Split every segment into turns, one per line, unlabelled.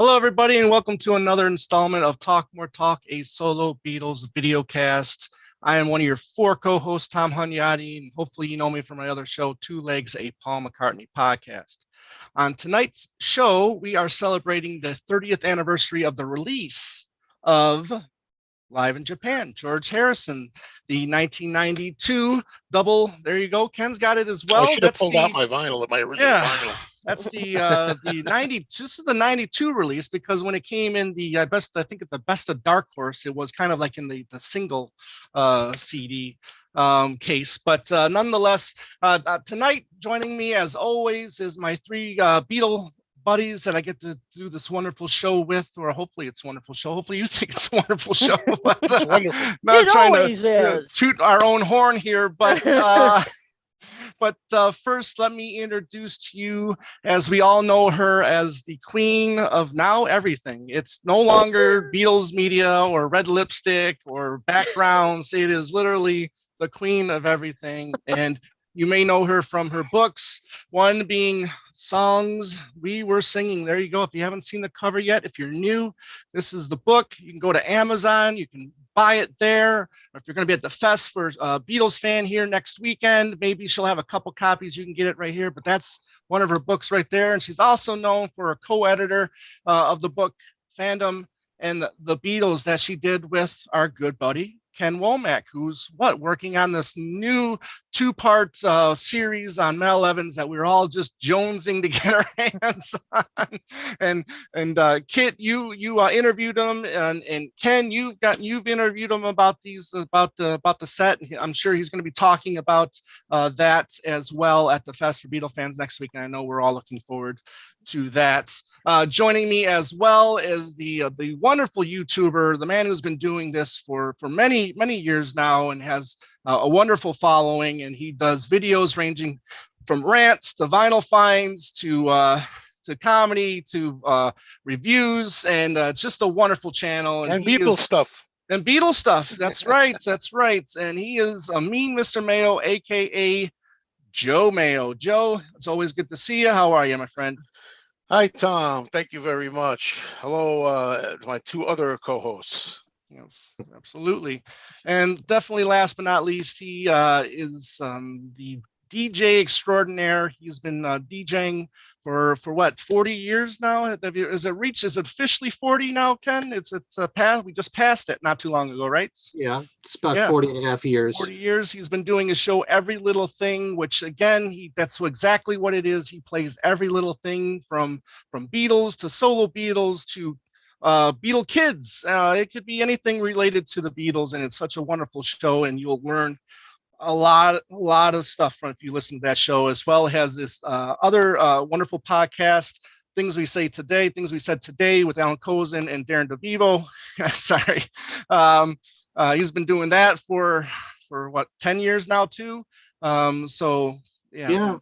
Hello, everybody, and welcome to another installment of Talk More Talk, a solo Beatles video cast. I am one of your four co-hosts, Tom Hunyadi, and hopefully you know me from my other show, Two Legs, a Paul McCartney podcast. On tonight's show, we are celebrating the 30th anniversary of the release of Live in Japan, George Harrison, the 1992 double. There you go. Ken's got it as well.
I should have pulled out my vinyl, my original vinyl.
That's the 90. This is the 92 release because when it came in the I think at the Best of Dark Horse, it was kind of like in the single CD case. But nonetheless, tonight joining me as always is my three Beatle buddies that I get to do this wonderful show with, or hopefully it's a wonderful show. Hopefully you think it's a wonderful show.
It's wonderful.
Not trying to toot our own horn here, but first, let me introduce to you, as we all know her, as the queen of now everything. It's no longer Beatles media or red lipstick or backgrounds. It is literally the queen of everything. And you may know her from her books, one being Songs We Were Singing. There you go. If you haven't seen the cover yet, if you're new, this is the book. You can go to Amazon. You can buy it there. Or if you're going to be at the fest for Beatles Fan here next weekend, maybe she'll have a couple copies. You can get it right here. But that's one of her books right there. And she's also known for a co-editor of the book Fandom and the Beatles that she did with our good buddy Ken Womack, who's working on this new two-part series on Mel Evans that we're all just jonesing to get our hands on. And Kit, you interviewed him, and Ken, you've interviewed him about the set. I'm sure he's going to be talking about that as well at the Fest for Beatles Fans next week, and I know we're all looking forward to that. Joining me as well is the wonderful YouTuber, the man who's been doing this for many years now and has a wonderful following, and he does videos ranging from rants to vinyl finds to comedy to reviews, and it's just a wonderful channel.
And Beatles stuff.
And Beatles stuff. That's right. That's right. And he is a mean Mr. Mayo, aka Joe Mayo. Joe, it's always good to see you. How are you, my friend?
Hi, Tom. Thank you very much. Hello, my two other co-hosts.
Yes, absolutely. And definitely last but not least, he is the DJ extraordinaire. He's been DJing for what, 40 years now? Is it officially 40 now, Ken? It's past. We just passed it not too long ago, right?
Yeah, it's about 40 and a half years.
40 years. He's been doing his show Every Little Thing, which again, that's exactly what it is. He plays every little thing from Beatles to solo Beatles to Beatle Kids. It could be anything related to the Beatles, and it's such a wonderful show, and you'll learn a lot of stuff from if you listen to that show, as well as this other wonderful podcast, Things We Said Today with Alan Kozin and Darren DeVivo. Sorry. He's been doing that for 10 years now too. So yeah,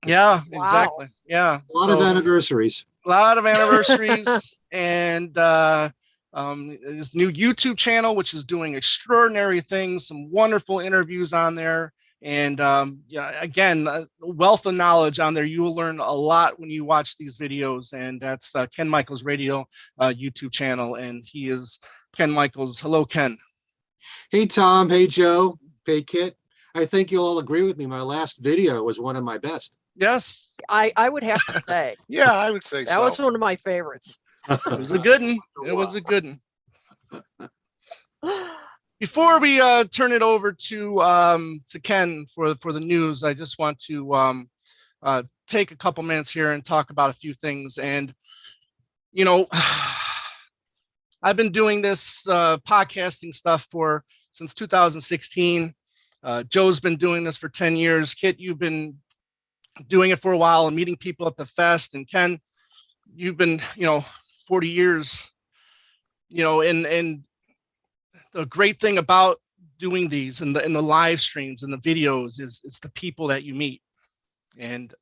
wow.
Exactly. Yeah.
A lot of anniversaries.
And his new YouTube channel, which is doing extraordinary things, some wonderful interviews on there. And again, a wealth of knowledge on there. You will learn a lot when you watch these videos. And that's Ken Michaels Radio YouTube channel. And he is Ken Michaels. Hello, Ken.
Hey, Tom. Hey, Joe. Hey, Kit. I think you'll all agree with me. My last video was one of my best.
Yes.
I would have to say.
Yeah, I would say
that was one of my favorites.
It was a good one. Before we turn it over to Ken for the news, I just want to take a couple minutes here and talk about a few things. And I've been doing this podcasting stuff since 2016. Joe's been doing this for 10 years. Kit, you've been doing it for a while and meeting people at the fest. And Ken, you've been 40 years, and the great thing about doing these and the live streams and the videos is the people that you meet, and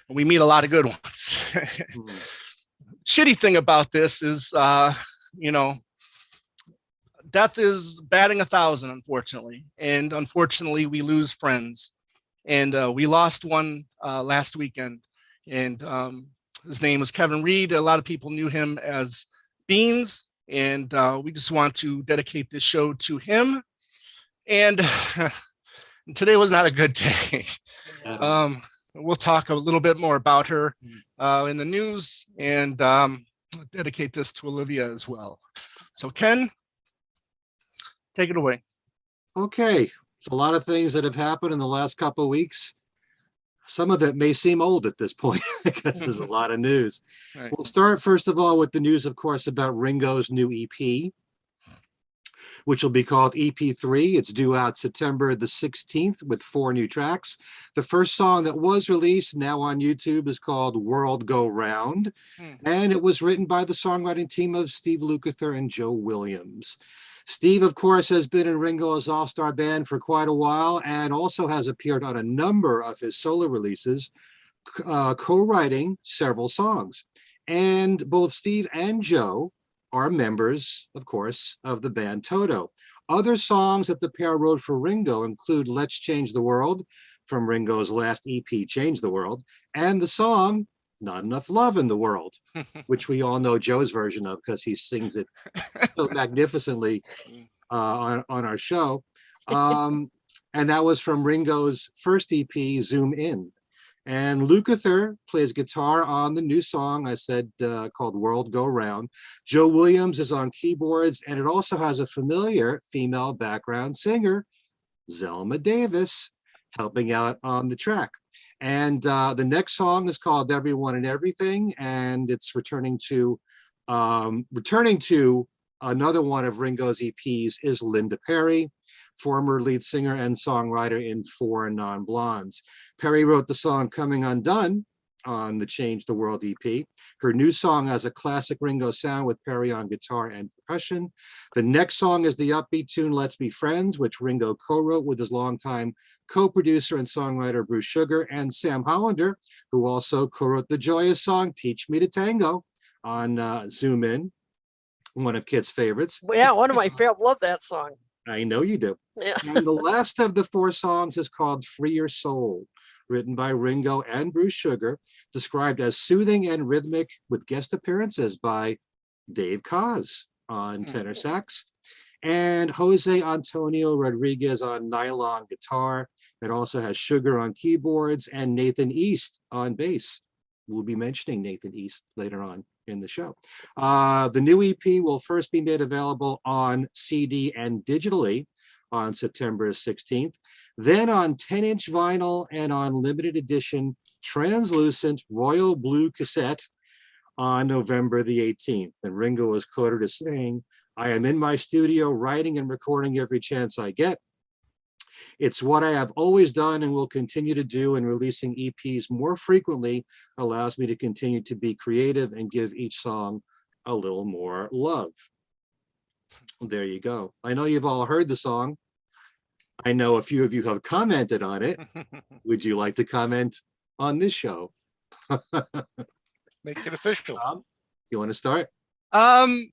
we meet a lot of good ones. Shitty thing about this is death is batting 1,000, unfortunately, and unfortunately we lose friends, and we lost one last weekend, and His name was Kevin Reed. A lot of people knew him as Beans, and we just want to dedicate this show to him. And today was not a good day. We'll talk a little bit more about her in the news, and dedicate this to Olivia as well. So Ken, take it away.
Okay, so a lot of things that have happened in the last couple of weeks. Some of it may seem old at this point because there's a lot of news.
Right.
We'll start first of all with the news, of course, about Ringo's new EP, which will be called EP3. It's due out September the 16th with 4 new tracks. The first song that was released now on YouTube is called World Go Round, and it was written by the songwriting team of Steve Lukather and Joe Williams. Steve, of course, has been in Ringo's all-star band for quite a while and also has appeared on a number of his solo releases, co-writing several songs. And both Steve and Joe are members, of course, of the band Toto. Other songs that the pair wrote for Ringo include Let's Change the World from Ringo's last EP, Change the World, and the song Not Enough Love in the World, which we all know Joe's version of because he sings it so magnificently on our show. And that was from Ringo's first EP, Zoom In. And Lukather plays guitar on the new song I said called World Go Round. Joe Williams is on keyboards, and it also has a familiar female background singer, Zelma Davis, helping out on the track. And the next song is called Everyone and Everything, and it's returning to another one of Ringo's EPs is Linda Perry, former lead singer and songwriter in Four Non-Blondes. Perry wrote the song Coming Undone on the Change the World EP. Her new song has a classic Ringo sound with Perry on guitar and percussion. The next song is the upbeat tune Let's Be Friends, which Ringo co-wrote with his longtime co-producer and songwriter Bruce Sugar and Sam Hollander, who also co-wrote the joyous song Teach Me to Tango on Zoom In, one of Kit's favorites.
Yeah, one of my favorites. Love that song.
I know you do.
Yeah.
And the last of the 4 songs is called Free Your Soul, written by Ringo and Bruce Sugar, described as soothing and rhythmic with guest appearances by Dave Koz on tenor sax and Jose Antonio Rodriguez on nylon guitar. It also has Sugar on keyboards and Nathan East on bass. We'll be mentioning Nathan East later on in the show. The new EP will first be made available on CD and digitally on September 16th, then on 10-inch vinyl and on limited edition translucent royal blue cassette on November the 18th. And Ringo was quoted as saying, "I am in my studio writing and recording every chance I get. It's what I have always done and will continue to do, and releasing EPs more frequently allows me to continue to be creative and give each song a little more love." There you go. I know you've all heard the song. I know a few of you have commented on it. Would you like to comment on this show?
Make it official.
You want to start?
I'll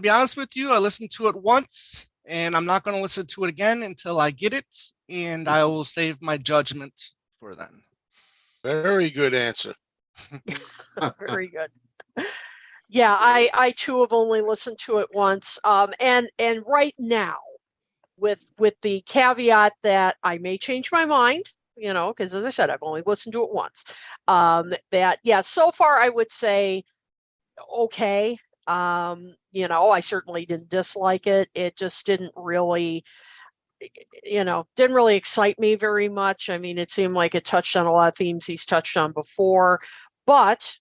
be honest with you. I listened to it once, and I'm not going to listen to it again until I get it, and I will save my judgment for then.
Very good answer.
Very good. Yeah, I too have only listened to it once. And right now, with the caveat that I may change my mind, because as I said, I've only listened to it once. So far I would say okay. I certainly didn't dislike it. It just didn't really excite me very much. I mean, it seemed like it touched on a lot of themes he's touched on before, but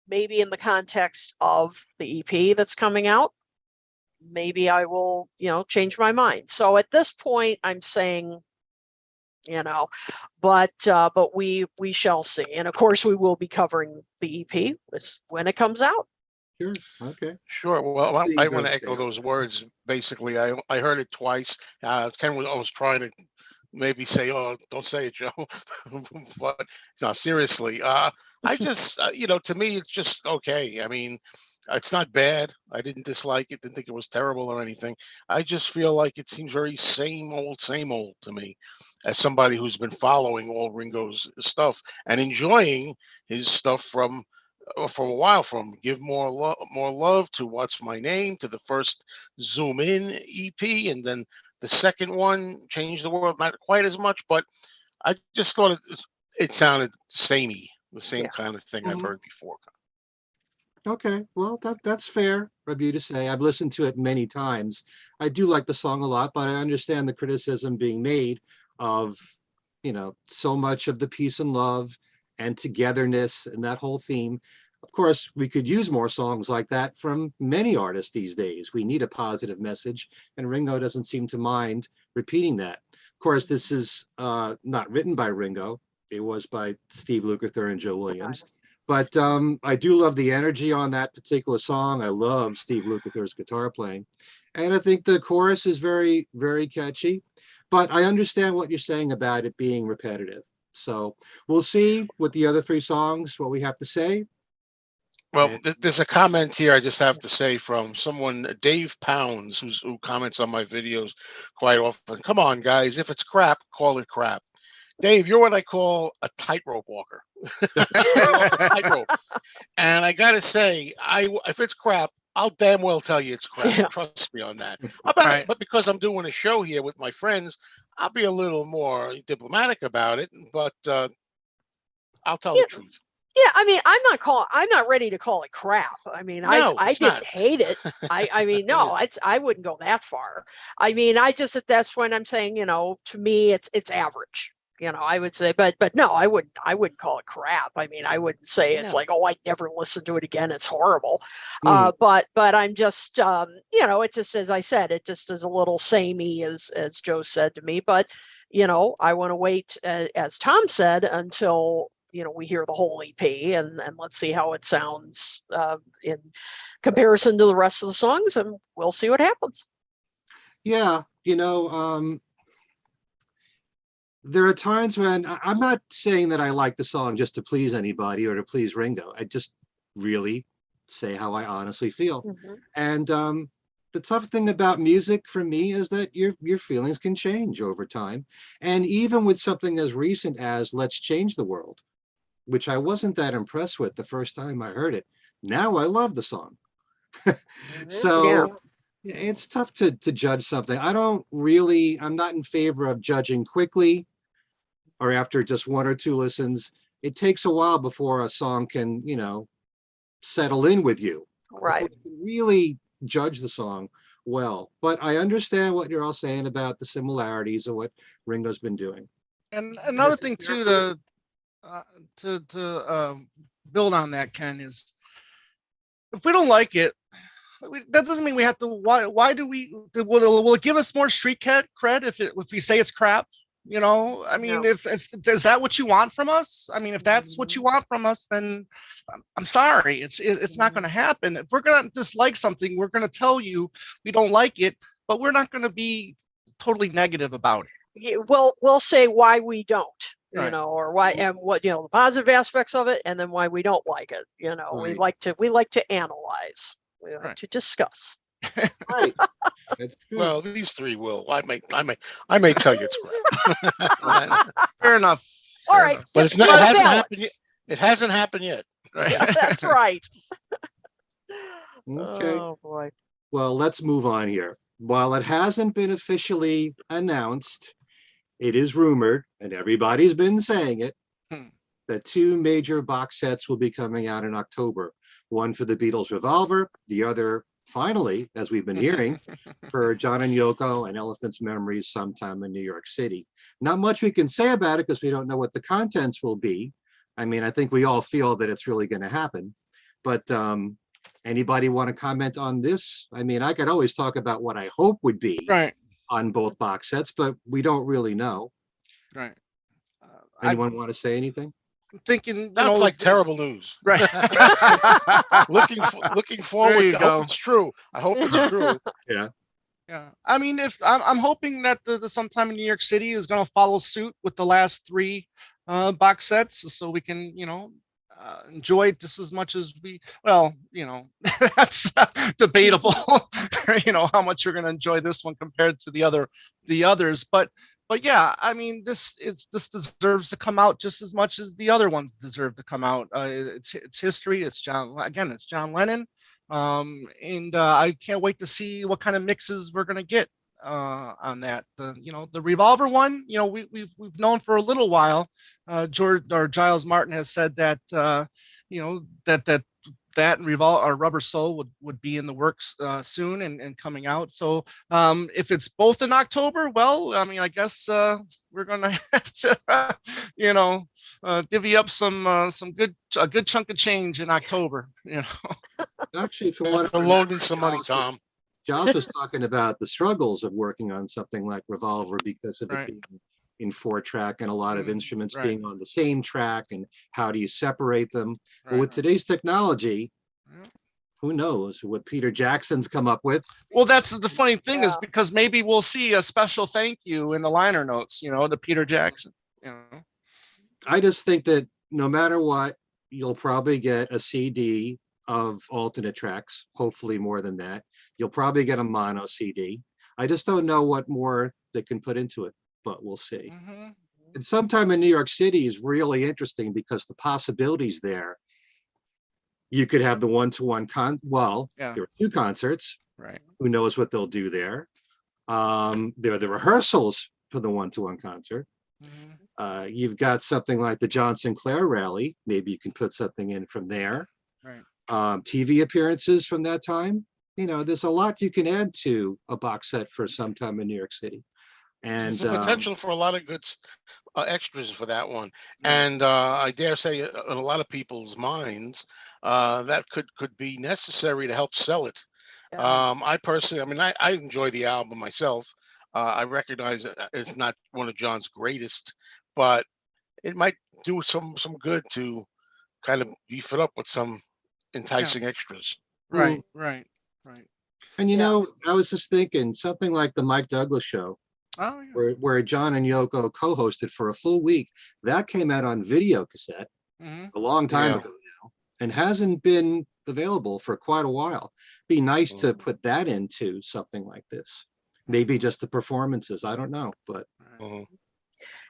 maybe in the context of the EP that's coming out, maybe I will, change my mind. So at this point, I'm saying, but we shall see. And of course, we will be covering the EP when it comes out.
Sure. Okay.
Sure. Well, I
Steve,
want to echo those words. Basically, I heard it twice. Ken was trying to maybe say, "Oh, don't say it, Joe," but no, seriously. I just, to me, it's just okay. I mean, it's not bad. I didn't dislike it. Didn't think it was terrible or anything. I just feel like it seems very same old to me, as somebody who's been following all Ringo's stuff and enjoying his stuff from for a while, from Give More Love to What's My Name to the first Zoom In EP, and then the second one, Change the World, not quite as much, but I just thought it sounded samey, the same
Yeah.
kind of thing I've
Mhm.
heard before.
Okay, well, that's fair of you to say. I've listened to it many times. I do like the song a lot, but I understand the criticism being made of, so much of the peace and love and togetherness and that whole theme. Of course, we could use more songs like that from many artists these days. We need a positive message, and Ringo doesn't seem to mind repeating that. Of course, this is not written by Ringo. It was by Steve Lukather and Joe Williams. But I do love the energy on that particular song. I love Steve Lukather's guitar playing. And I think the chorus is very, very catchy. But I understand what you're saying about it being repetitive. So we'll see with the other three songs what we have to say.
Well, there's a comment here I just have to say from someone, Dave Pounds, who comments on my videos quite often. Come on, guys, if it's crap, call it crap. Dave, you're what I call a tightrope walker. Tightrope. And I gotta say, if it's crap, I'll damn well tell you it's crap.
Yeah.
Trust me on that.
Right.
But because I'm doing a show here with my friends, I'll be a little more diplomatic about it. But I'll tell the truth.
Yeah, I mean, I'm not ready to call it crap. I mean,
No,
I
it's
didn't
not.
hate it. I mean, no, I wouldn't go that far. I mean, at that point I'm saying, to me it's average. I would say, but no, I wouldn't call it crap. I mean, I wouldn't say it's
No.
like, oh, I'd never listen to it again. It's horrible.
Mhm.
But I'm just, it just, as I said, it just is a little samey, as Joe said to me. But, I want to wait, as Tom said, until we hear the whole EP and let's see how it sounds in comparison to the rest of the songs, and we'll see what happens.
Yeah, there are times when I'm not saying that I like the song just to please anybody or to please Ringo. I just really say how I honestly feel.
Mhm.
And the tough thing about music for me is that your feelings can change over time. And even with something as recent as Let's Change the World, which I wasn't that impressed with the first time I heard it, now I love the song. So it's tough to judge something. I'm not in favor of judging quickly or after just one or two listens. It takes a while before a song can, settle in with you.
Right.
Before you can really judge the song well. But I understand what you're all saying about the similarities of what Ringo's been doing.
And another thing too to build on that, Ken, is if we don't like it, that doesn't mean we have to. Why do we? Will it give us more street cred if we say it's crap? I mean,
No.
if is that what you want from us? I mean, if that's what you want from us, then I'm sorry, it's not going to happen. If we're going to dislike something, we're going to tell you we don't like it, but we're not going to be totally negative about it.
We'll say why we don't,
Right.
or why, and what, the positive aspects of it, and then why we don't like it. We
Right.
like to analyze, we like
Right.
to discuss.
Right. That's true.
Well, these three will. I may tell you it's crap.
Fair enough.
All
Fair
right.
enough.
But
Yeah,
it hasn't
balance.
happened yet. It hasn't happened yet.
Right.
Yeah, that's right.
Okay.
Oh boy.
Well, let's move on here. While it hasn't been officially announced, it is rumored, and everybody's been saying it,
Hmm.
that two major box sets will be coming out in October. One for the Beatles Revolver, the other, finally, as we've been hearing, for John and Yoko and Elephant's Memories sometime in New York City. Not much we can say about it because we don't know what the contents will be. I mean, I think we all feel that it's really going to happen. But anybody want to comment on this? I mean, I could always talk about what I hope would be
Right.
on both box sets, but we don't really know.
Right. I'm
Anyone want to say anything?
thinking,
Sounds like terrible news.
Right.
Looking forward.
There you
I
go.
hope it's true. I hope it's true.
Yeah.
Yeah, I mean, if I'm hoping that the sometime in New York City is going to follow suit with the last three box sets, so we can enjoy it just as much as we. Well, that's debatable. How much you're going to enjoy this one compared to the others, but but yeah, I mean, this deserves to come out just as much as the other ones deserve to come out. It's history. It's John Lennon, and I can't wait to see what kind of mixes we're gonna get on that. The Revolver one. We've known for a little while. Giles Martin has said that that and Revolver or Rubber Soul would be in the works soon and coming out. So if it's both in October, well, I mean, I guess we're gonna have to, divvy up a good chunk of change in October.
Actually, from what I
Loan
remember,
me some money, Tom.
Giles was talking about the struggles of working on something like Revolver because of it
Right.
being in 4-track and a lot of instruments
right.
being on the same track, and how do you separate them? But
Right.
with today's technology,
Yeah.
who knows what Peter Jackson's come up with?
Well, that's the funny thing is
Yeah.
because maybe we'll see a special thank you in the liner notes, to Peter Jackson.
I just think that no matter what, you'll probably get a CD of alternate tracks, hopefully more than that. You'll probably get a mono CD. I just don't know what more they can put into it, but we'll see.
Mhm.
And sometime in New York City is really interesting because the possibilities there. You could have the one-to-one
Yeah.
there are 2 concerts.
Right.
Who knows what they'll do there? There are the rehearsals for the one-to-one concert.
Mhm.
You've got something like the John Sinclair rally. Maybe you can put something in from there.
Right.
TV appearances from that time. There's a lot you can add to a box set for sometime in New York City. And
There's a potential for a lot of good extras for that one.
Yeah.
And I dare say in a lot of people's minds, that could be necessary to help sell it.
Yeah.
I personally, I mean, I enjoy the album myself. I recognize it's not one of John's greatest, but it might do some good to kind of beef it up with some enticing extras.
Right.
And
Yeah.
I was just thinking something like the Mike Douglas show,
Oh yeah.
where John and Yoko co-hosted for a full week. That came out on video cassette
Mhm.
a long time
Yeah.
ago now, and hasn't been available for quite a while. Be nice to put that into something like this. Maybe just the performances. I don't know, but
Mhm.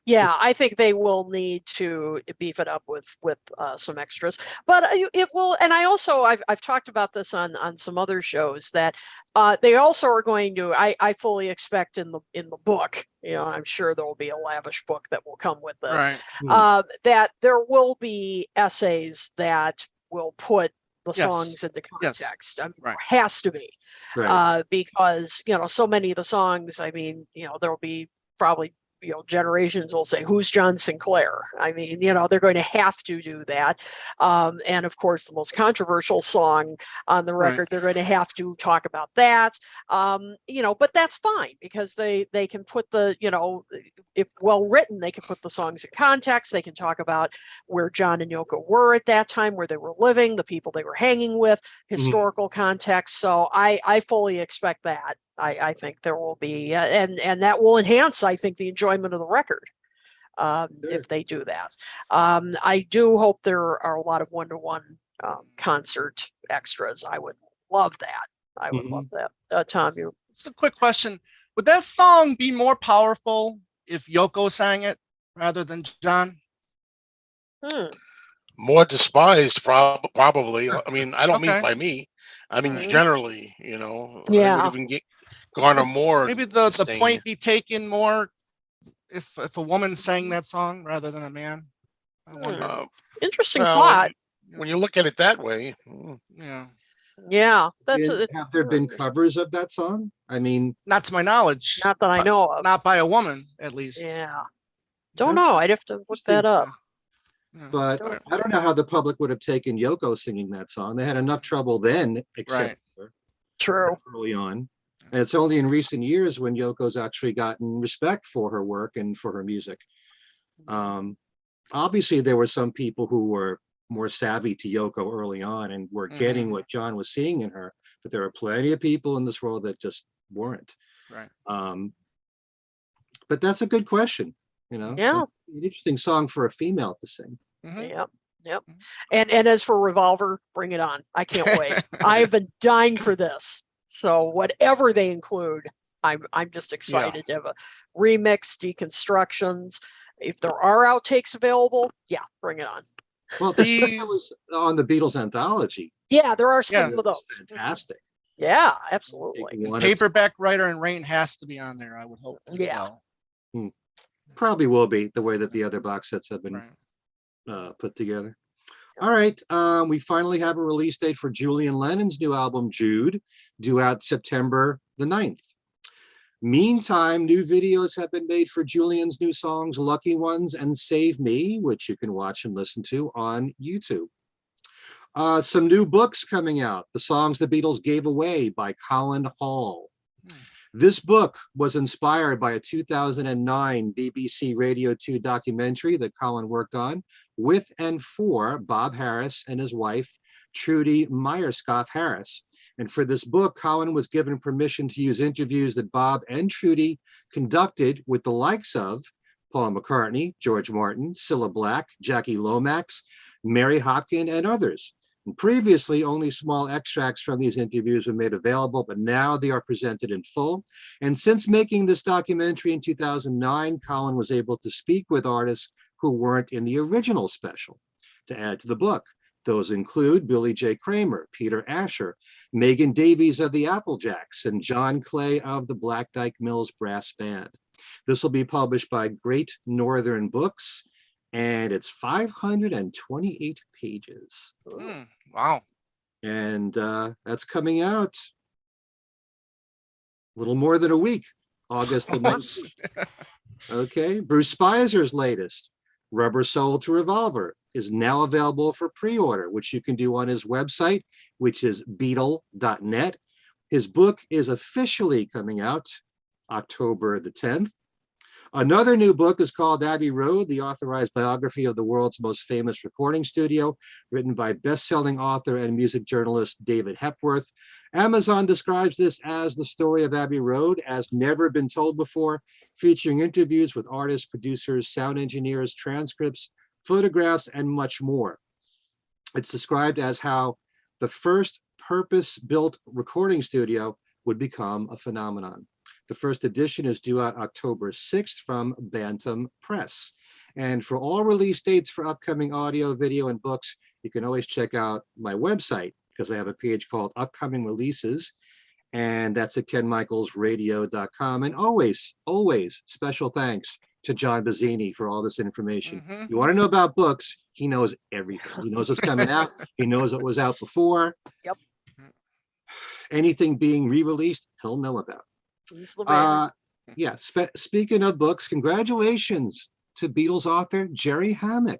Yeah, I think they will need to beef it up with some extras, but it will. And I've talked about this on some other shows that they also are going to. I fully expect in the book. I'm sure there will be a lavish book that will come with this.
Right.
That there will be essays that will put the
Yes.
songs into
Yes.
context. I mean,
Right.
there has to be,
right.
because so many of the songs. I mean, there'll be probably generations will say, who's John Sinclair? I mean, they're going to have to do that. And of course, the most controversial song on the record, they're going to have to talk about that. But that's fine because they can put if well written, they can put the songs in context. They can talk about where John and Yoko were at that time, where they were living, the people they were hanging with, historical context. So I fully expect that. I think there will be, and that will enhance, I think, the enjoyment of the record if they do that. I do hope there are a lot of one-to-one concert extras. I would love that. I would love that. Tom, you.
Just a quick question: would that song be more powerful if Yoko sang it rather than John?
More despised, probably. I mean, I don't mean
Okay.
by me. I mean
Right.
generally. I
Yeah.
would even garner more.
Maybe the
disdain.
point be taken more if a woman sang that song rather than a man. I wonder.
Interesting
Well,
thought.
when you look at it that way,
Yeah.
Yeah, that's
Have there been covers of that song? I mean,
Not to my knowledge.
not that I know of.
Not by a woman, at least.
Yeah. Don't know. I'd have to look that up.
Yeah.
but I don't know how the public would have taken Yoko singing that song. They had enough trouble then, except
True.
early on. And it's only in recent years when Yoko's actually gotten respect for her work and for her music. Obviously, there were some people who were more savvy to Yoko early on and were getting what John was seeing in her, but there are plenty of people in this world that just weren't.
Right.
But that's a good question.
Yeah.
An interesting song for a female to sing.
Yep. And as for Revolver, bring it on. I can't wait. I have been dying for this. So whatever they include, I'm just excited to have a remix, deconstructions. If there are outtakes available, yeah, bring it on.
Well, the stuff that was on the Beatles anthology.
Yeah, there are some
Yeah.
of those.
Fantastic.
Yeah, absolutely.
Paperback Writer and Rain has to be on there, I would hope. As
Yeah.
well.
Probably will be the way that the other box sets have been put together. All right. We finally have a release date for Julian Lennon's new album, Jude, due out September the 9th. Meantime, new videos have been made for Julian's new songs, Lucky Ones and Save Me, which you can watch and listen to on YouTube. Some new books coming out, The Songs the Beatles Gave Away by Colin Hall. This book was inspired by a 2009 BBC Radio 2 documentary that Colin worked on with and for Bob Harris and his wife, Trudy Myerscough Harris. And for this book, Colin was given permission to use interviews that Bob and Trudy conducted with the likes of Paul McCartney, George Martin, Cilla Black, Jackie Lomax, Mary Hopkin, and others. And previously, only small extracts from these interviews were made available, but now they are presented in full. And since making this documentary in 2009, Colin was able to speak with artists who weren't in the original special to add to the book. Those include Billy J. Kramer, Peter Asher, Megan Davies of the Applejacks, and John Clay of the Black Dyke Mills Brass Band. This will be published by Great Northern Books, and it's 528 pages.
Wow.
And that's coming out a little more than a week, August the 19th. Okay, Bruce Spizer's latest, Rubber Soul to Revolver, is now available for pre-order, which you can do on his website, which is beatle.net. His book is officially coming out October the 10th. Another new book is called Abbey Road, the authorized biography of the world's most famous recording studio, written by best-selling author and music journalist David Hepworth. Amazon describes this as the story of Abbey Road as never been told before, featuring interviews with artists, producers, sound engineers, transcripts, photographs, and much more. It's described as how the first purpose-built recording studio would become a phenomenon. The first edition is due out October 6th from Bantam Press. And for all release dates for upcoming audio, video, and books, you can always check out my website, because I have a page called Upcoming Releases, and that's at kenmichaelsradio.com. And always special thanks to John Bazzini for all this information. You want to know about books, he knows everything. He knows what's coming out. He knows what was out before.
Yep.
Anything being re-released, he'll know about. Yeah, speaking of books, congratulations to Beatles author Jerry Hammack,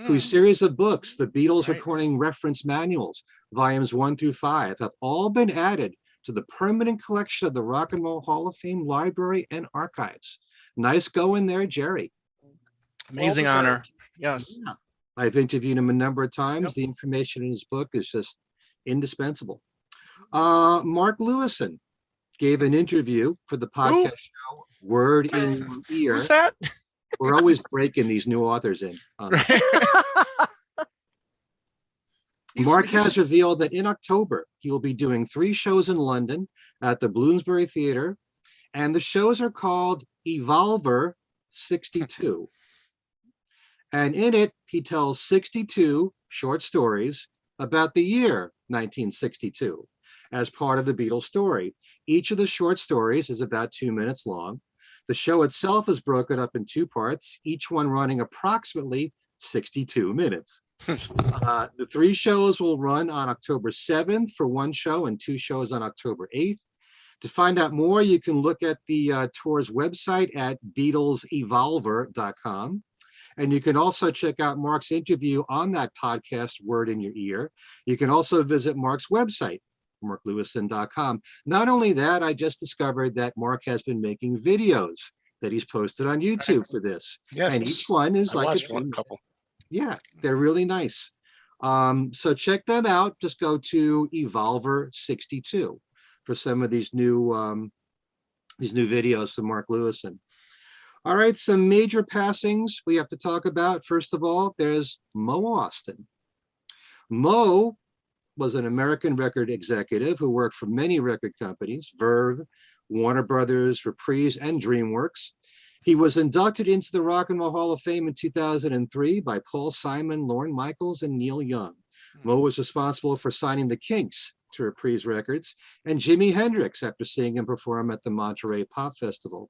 whose series of books, the Beatles Recording Reference Manuals, volumes 1 through 5, have all been added to the permanent collection of the Rock and Roll Hall of Fame Library and Archives. Nice going there, Jerry.
Amazing honor. Yes.
Yeah. I've interviewed him a number of times. The information in his book is just indispensable. Mark Lewison gave an interview for the podcast show Word in Your Ear.
Who's that?
We're always breaking these new authors in. Mark has revealed that in October, he will be doing 3 shows in London at the Bloomsbury Theatre, and the shows are called Revolver 62. And in it, he tells 62 short stories about the year 1962 as part of the Beatles story. Each of the short stories is about 2 minutes long. The show itself is broken up in 2 parts, each one running approximately 62 minutes. The 3 shows will run on October 7th for 1 show and 2 shows on October 8th. To find out more, you can look at the tour's website at BeatlesEvolver.com. And you can also check out Mark's interview on that podcast, Word in Your Ear. You can also visit Mark's website, marklewison.com. Not only that, I just discovered that Mark has been making videos that he's posted on YouTube for this.
Yes.
And each one is like a
couple.
Yeah, they're really nice. So check them out. Just go to Revolver 62 for some of these new videos from Mark Lewison. All right, some major passings we have to talk about. First of all, there's Mo Austin. Mo was an American record executive who worked for many record companies, Verve, Warner Brothers, Reprise, and DreamWorks. He was inducted into the Rock and Roll Hall of Fame in 2003 by Paul Simon, Lorne Michaels, and Neil Young. Moe was responsible for signing the Kinks to Reprise Records and Jimi Hendrix after seeing him perform at the Monterey Pop Festival.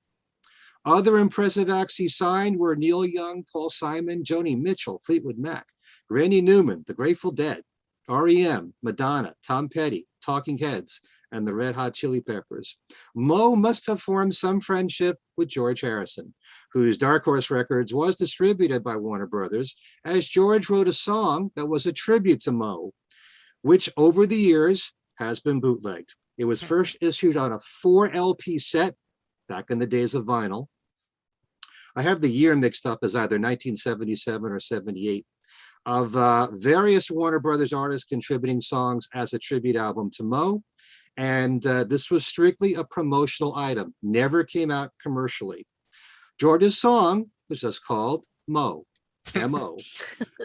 Other impressive acts he signed were Neil Young, Paul Simon, Joni Mitchell, Fleetwood Mac, Randy Newman, The Grateful Dead, REM, Madonna, Tom Petty, Talking Heads, and the Red Hot Chili Peppers. Moe must have formed some friendship with George Harrison, whose Dark Horse Records was distributed by Warner Brothers, as George wrote a song that was a tribute to Moe, which over the years has been bootlegged. It was first issued on a 4 LP set back in the days of vinyl. I have the year mixed up as either 1977 or 78, of various Warner Brothers artists contributing songs as a tribute album to Moe. And this was strictly a promotional item, never came out commercially. George's song was just called Moe, M-O.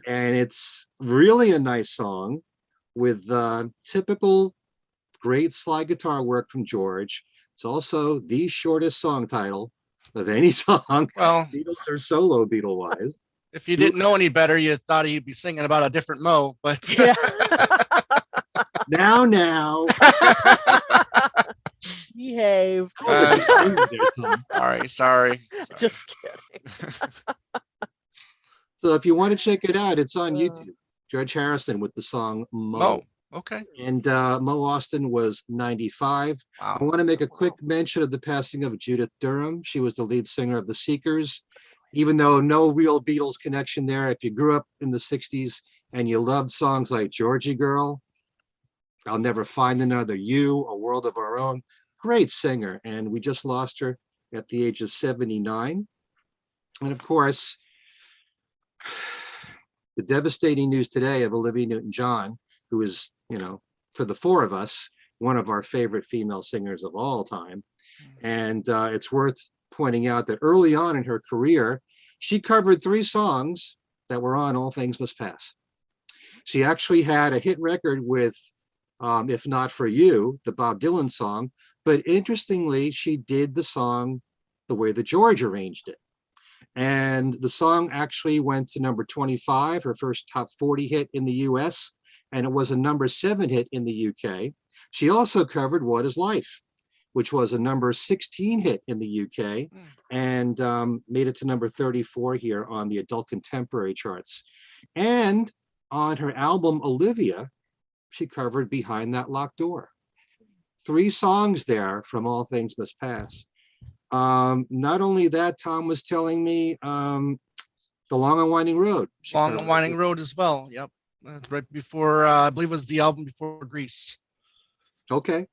And it's really a nice song with typical great slide guitar work from George. It's also the shortest song title of any song,
Well,
Beatles or solo Beatle-wise.
if you didn't know any better, you thought he'd be singing about a different Moe, but
Yeah.
Now.
Behave.
Sorry.
Just kidding.
So if you want to check it out, it's on YouTube. George Harrison with the song Moe.
Moe. Okay.
And Moe Austin was 95.
Wow.
I want to make a quick mention of the passing of Judith Durham. She was the lead singer of the Seekers. Even though no real Beatles connection there, if you grew up in the 60s and you loved songs like Georgie Girl, I'll Never Find Another You, A World of Our Own, great singer. And we just lost her at the age of 79. And of course, the devastating news today of Olivia Newton-John, who is, for the four of us, one of our favorite female singers of all time. And it's worth pointing out that early on in her career, she covered 3 songs that were on All Things Must Pass. She actually had a hit record with If Not For You, the Bob Dylan song, but interestingly, she did the song the way that George arranged it. And the song actually went to number 25, her first top 40 hit in the US, and it was a number 7 hit in the UK. She also covered What Is Life, which was a number 16 hit in the UK, and made it to number 34 here on the adult contemporary charts. And on her album Olivia, she covered Behind That Locked Door. 3 songs there from All Things Must Pass. Not only that, Tom was telling me The Long and Winding Road.
Long and Winding Road as well. Yep. Right before, I believe it was the album before Grease.
Okay.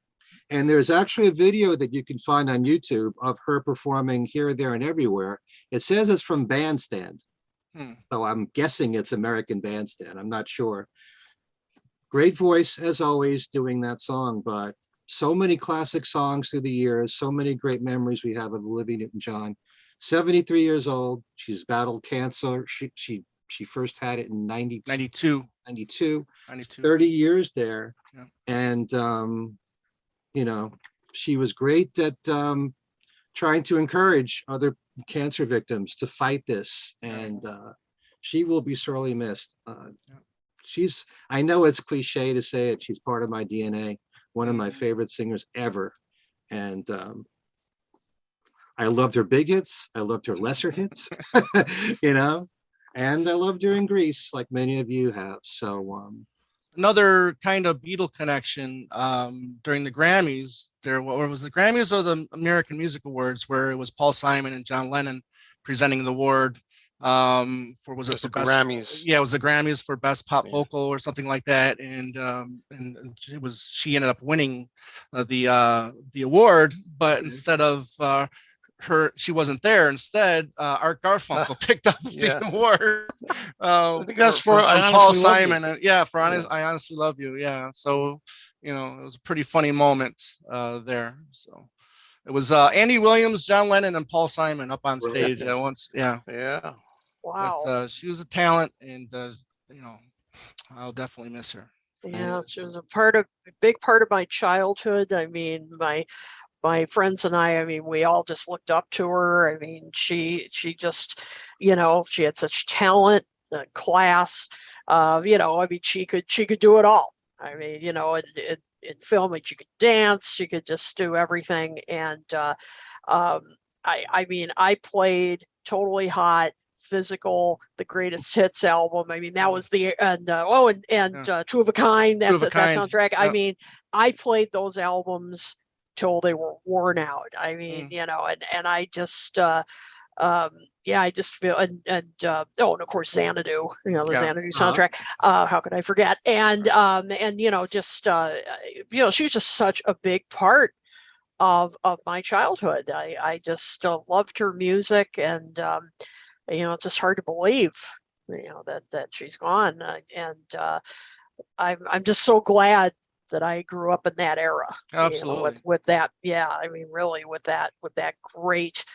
And there's actually a video that you can find on YouTube of her performing Here, There, and Everywhere. It says it's from Bandstand. So I'm guessing it's American Bandstand. I'm not sure. Great voice, as always, doing that song, but so many classic songs through the years, so many great memories we have of Olivia Newton-John. 73 years old. She's battled cancer. She first had it in 92. 30 years there.
Yeah.
And, she was great at trying to encourage other cancer victims to fight this. And she will be sorely missed. I know it's cliche to say it. She's part of my DNA, one of my favorite singers ever. And I loved her big hits. I loved her lesser hits, and I loved her in Grease, like many of you have. So
another kind of Beatle connection during the Grammys. Or was the Grammys or the American Music Awards, where it was Paul Simon and John Lennon presenting the award for the best,
Grammys?
Yeah, it was the Grammys for best pop vocal or something like that, and she ended up winning the award, but instead of she wasn't there. Instead, Art Garfunkel picked up the award.
I think that's for
Paul Simon. I Honestly Love You. Yeah. So, it was a pretty funny moment there. So it was Andy Williams, John Lennon, and Paul Simon up on stage at once. Yeah.
Yeah.
Wow.
But, she was a talent, and I'll definitely miss her.
Yeah, she was a big part of my childhood. I mean, my my friends and I mean, we all just looked up to her. I mean, she just, you know, she had such talent, class. You know, I mean, she could do it all. I mean, you know, in filming, she could dance, she could just do everything. And I mean, I played Totally Hot, Physical, the Greatest Hits album. I mean, that was the Two of a Kind.
Two of a
That
Kind.
soundtrack. I
Yep.
mean, I played those albums till they were worn out. I mean,
Mm.
you know, and I just yeah, I just feel and of course Xanadu, you know, the
Yeah.
Xanadu soundtrack. How could I forget? And you know, just you know, she was just such a big part of my childhood. I just loved her music, and you know, it's just hard to believe, you know, that she's gone. I'm just so glad that I grew up in that era.
Absolutely.
You know, with that, yeah. I mean, really, with that great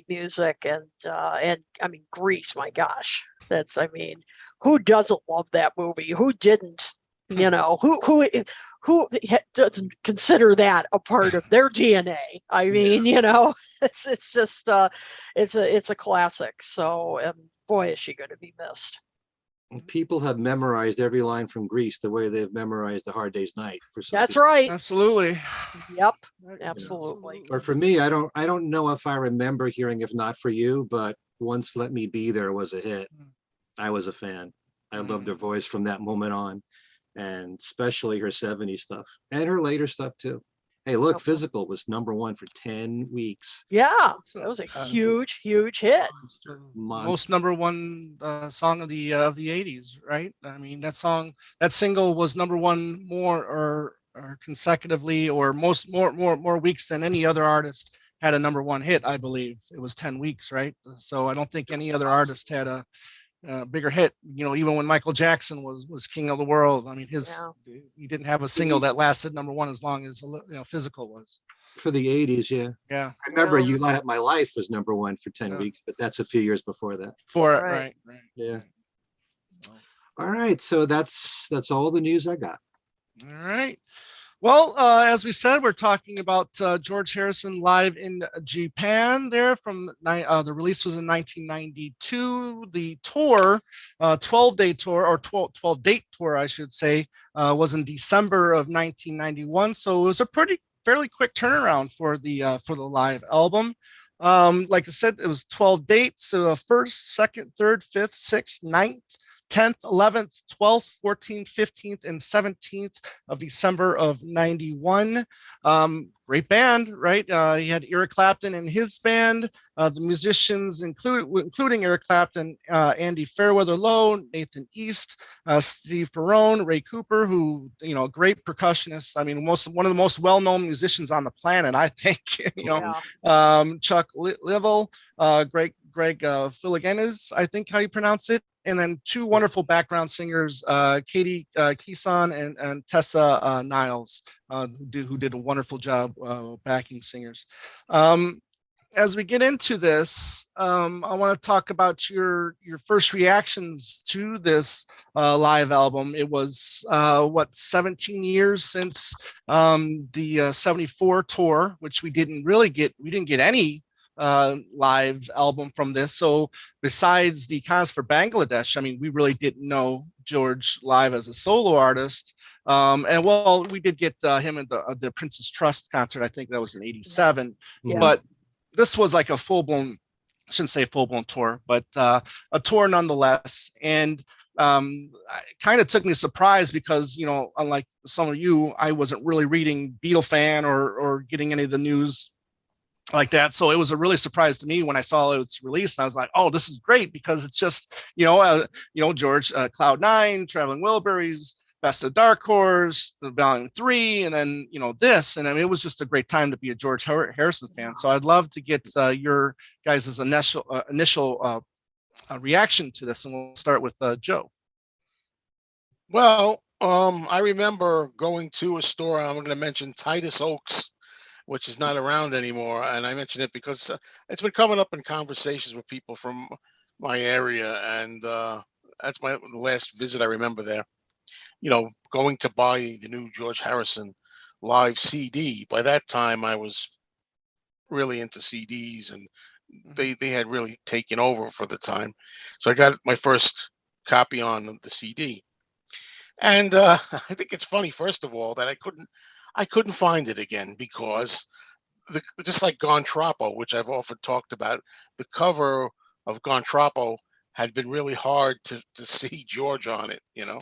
music, and I mean, Grease. My gosh, I mean, who doesn't love that movie? Who didn't? You know, who doesn't consider that a part of their DNA? I mean, you know, it's just it's a classic. So boy, is she going to be missed.
People have memorized every line from Grease the way they've memorized A Hard Day's Night. For some
That's
people.
right.
Absolutely.
Yep. Absolutely.
Or for me, I don't know if I remember hearing If Not For You, but Once Let Me Be There was a hit. I was a fan. I loved her voice from that moment on, and especially her 70s stuff and her later stuff too. Hey, look,
Okay.
Physical was #1 for 10 weeks.
Yeah, that was a huge hit.
Most #1 song of the 80s, right? I mean, that single was #1 more or consecutively, or more weeks than any other artist had a #1 hit. I believe it was 10 weeks, right? So I don't think any other artist had a bigger hit. You know, even when Michael Jackson was king of the world, I mean, he didn't have a single that lasted #1 as long as, you know, Physical was.
For the 80s, yeah.
Yeah.
I remember
Yeah.
You Light Up My Life was #1 for 10
Yeah.
weeks, but that's a few years before that.
For it,
Right.
right.
Yeah. All right, so that's all the news I got.
All right. Well, as we said, we're talking about George Harrison live in Japan there the release was in 1992. The tour, 12-day tour, or 12 date tour, I should say, was in December of 1991. So it was a fairly quick turnaround for the live album. Like I said, it was 12 dates. So first, second, third, fifth, sixth, 9th, 10th, 11th, 12th, 14th, 15th, and 17th of December of 91. Great band, right? He had Eric Clapton and his band. The musicians including Eric Clapton, Andy Fairweather Lowe, Nathan East, Steve Perrone, Ray Cooper, who, you know, great percussionist. I mean, one of the most well-known musicians on the planet, I think. You know,
Yeah.
Chuck Leavell, Greg Philigenes, I think how you pronounce it. And then two wonderful background singers, Katie Keeson and Tessa Niles, who did a wonderful job backing singers. As we get into this, I want to talk about your first reactions to this live album. It was 17 years since the 74 tour, which we didn't get any live album from this. So besides the Cons for Bangladesh, I mean, we really didn't know George live as a solo artist. And well, we did get him at the Princess Trust concert. I think that was in '87.
Yeah.
But this was like a full-blown, I shouldn't say full-blown tour, but a tour nonetheless. And it kind of took me a surprise because, you know, unlike some of you, I wasn't really reading Beatle Fan or getting any of the news like that. So it was a really surprise to me when I saw its release, and I was like, "Oh, this is great," because it's just, George, Cloud 9, Traveling Wilburys, Best of Dark Horse, the Volume 3, and then this, and I mean, it was just a great time to be a George Harrison fan. So I'd love to get your guys' initial reaction to this, and we'll start with Joe.
Well, I remember going to a store. I'm going to mention Titus Oaks, which is not around anymore. And I mention it because it's been coming up in conversations with people from my area. And that's the last visit I remember there. Going to buy the new George Harrison live CD. By that time, I was really into CDs, and they had really taken over for the time. So I got my first copy on the CD, and I think it's funny, first of all, that I couldn't find it again because just like Gone Troppo, which I've often talked about, the cover of Gone Troppo had been really hard to see George on it, you know.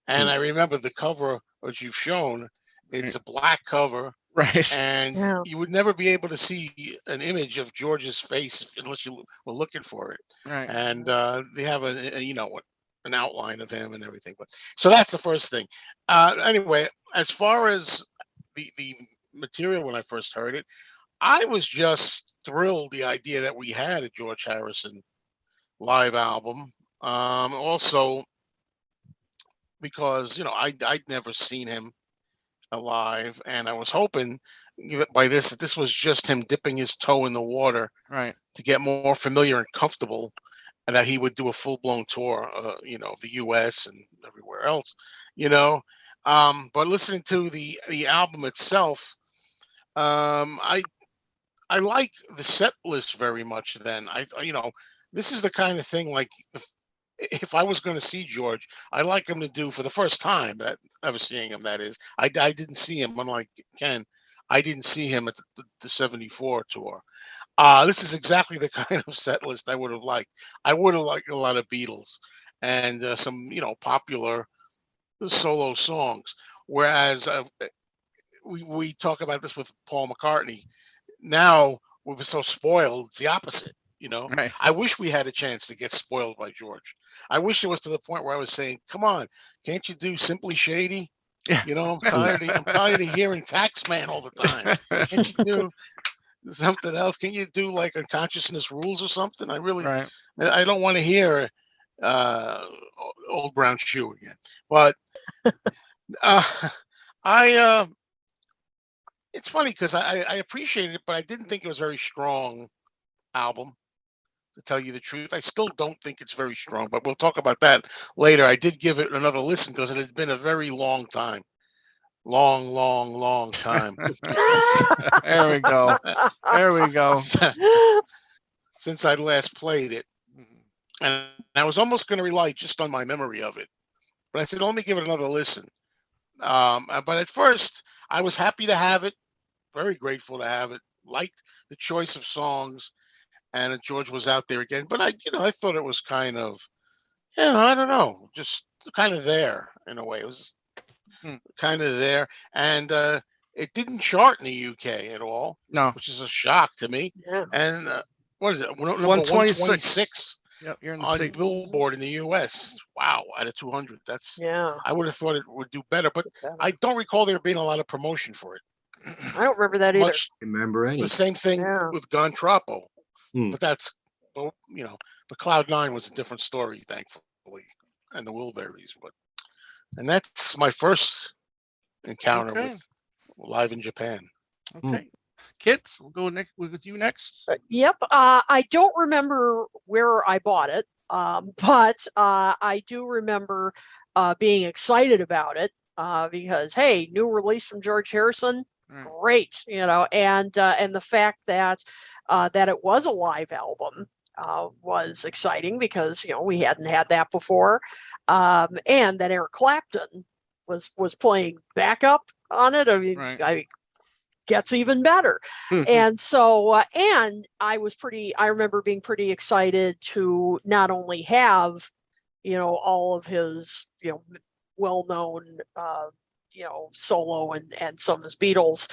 And I remember the cover, which you've shown, it's a black cover,
Right.
and
Yeah.
you would never be able to see an image of George's face unless you were looking for it.
Right.
And they have an outline of him and everything. But so that's the first thing. Anyway, as far as the material when I first heard it, I was just thrilled the idea that we had a George Harrison live album. Also because I'd never seen him alive, and I was hoping that this was just him dipping his toe in the water
Right.
to get more familiar and comfortable, and that he would do a full-blown tour, of the U.S. and everywhere else, you know. But listening to the album itself, I like the set list very much. Then this is the kind of thing, like, if I was going to see George, I'd like him to do, for the first time that ever seeing him, that is, I didn't see him, unlike Ken, I didn't see him at the 74 tour. This is exactly the kind of set list I would have liked. I would have liked a lot of Beatles and some, popular solo songs. Whereas we talk about this with Paul McCartney. Now we're so spoiled, it's the opposite.
Right.
I wish we had a chance to get spoiled by George. I wish it was to the point where I was saying, "Come on, can't you do Simply Shady?"
Yeah.
I'm tired of hearing Taxman all the time. Can't you do something else? Can you do like Unconsciousness Rules or something?
Right.
I don't want to hear uh, Old Brown Shoe again. But uh, I it's funny because I appreciated it, but I didn't think it was a very strong album. To tell you the truth, I still don't think it's very strong, but we'll talk about that later. I did give it another listen because it had been a very long time. Long time.
There we go. There we go.
Since I last played it. And I was almost going to rely just on my memory of it. But I said, let me give it another listen. But at first, I was happy to have it, very grateful to have it, liked the choice of songs, and that George was out there again. But I thought it was kind of, I don't know, just kind of there in a way. It was kind of there, and it didn't chart in the UK at all,
No.
which is a shock to me.
Yeah.
And what is it? Number
126. Yep, you're in the
on
States.
Billboard in the US. Wow, out of 200. That's
Yeah.
I would have thought it would do better, but I don't recall there being a lot of promotion for it.
I don't remember that either.
Much
Remember any?
the same thing
Yeah.
with Gone Troppo.
Hmm.
But that's, but Cloud9 was a different story, thankfully, and the Wilburys. And that's my first encounter with live in Japan.
Okay. Kits, we'll go with you next.
Yep. I don't remember where I bought it, but I do remember being excited about it because, hey, new release from George Harrison, great, and the fact that it was a live album was exciting because we hadn't had that before, and that Eric Clapton was playing backup on it. I mean, gets even better. And so and I remember being pretty excited to not only have all of his well-known solo and some of his Beatles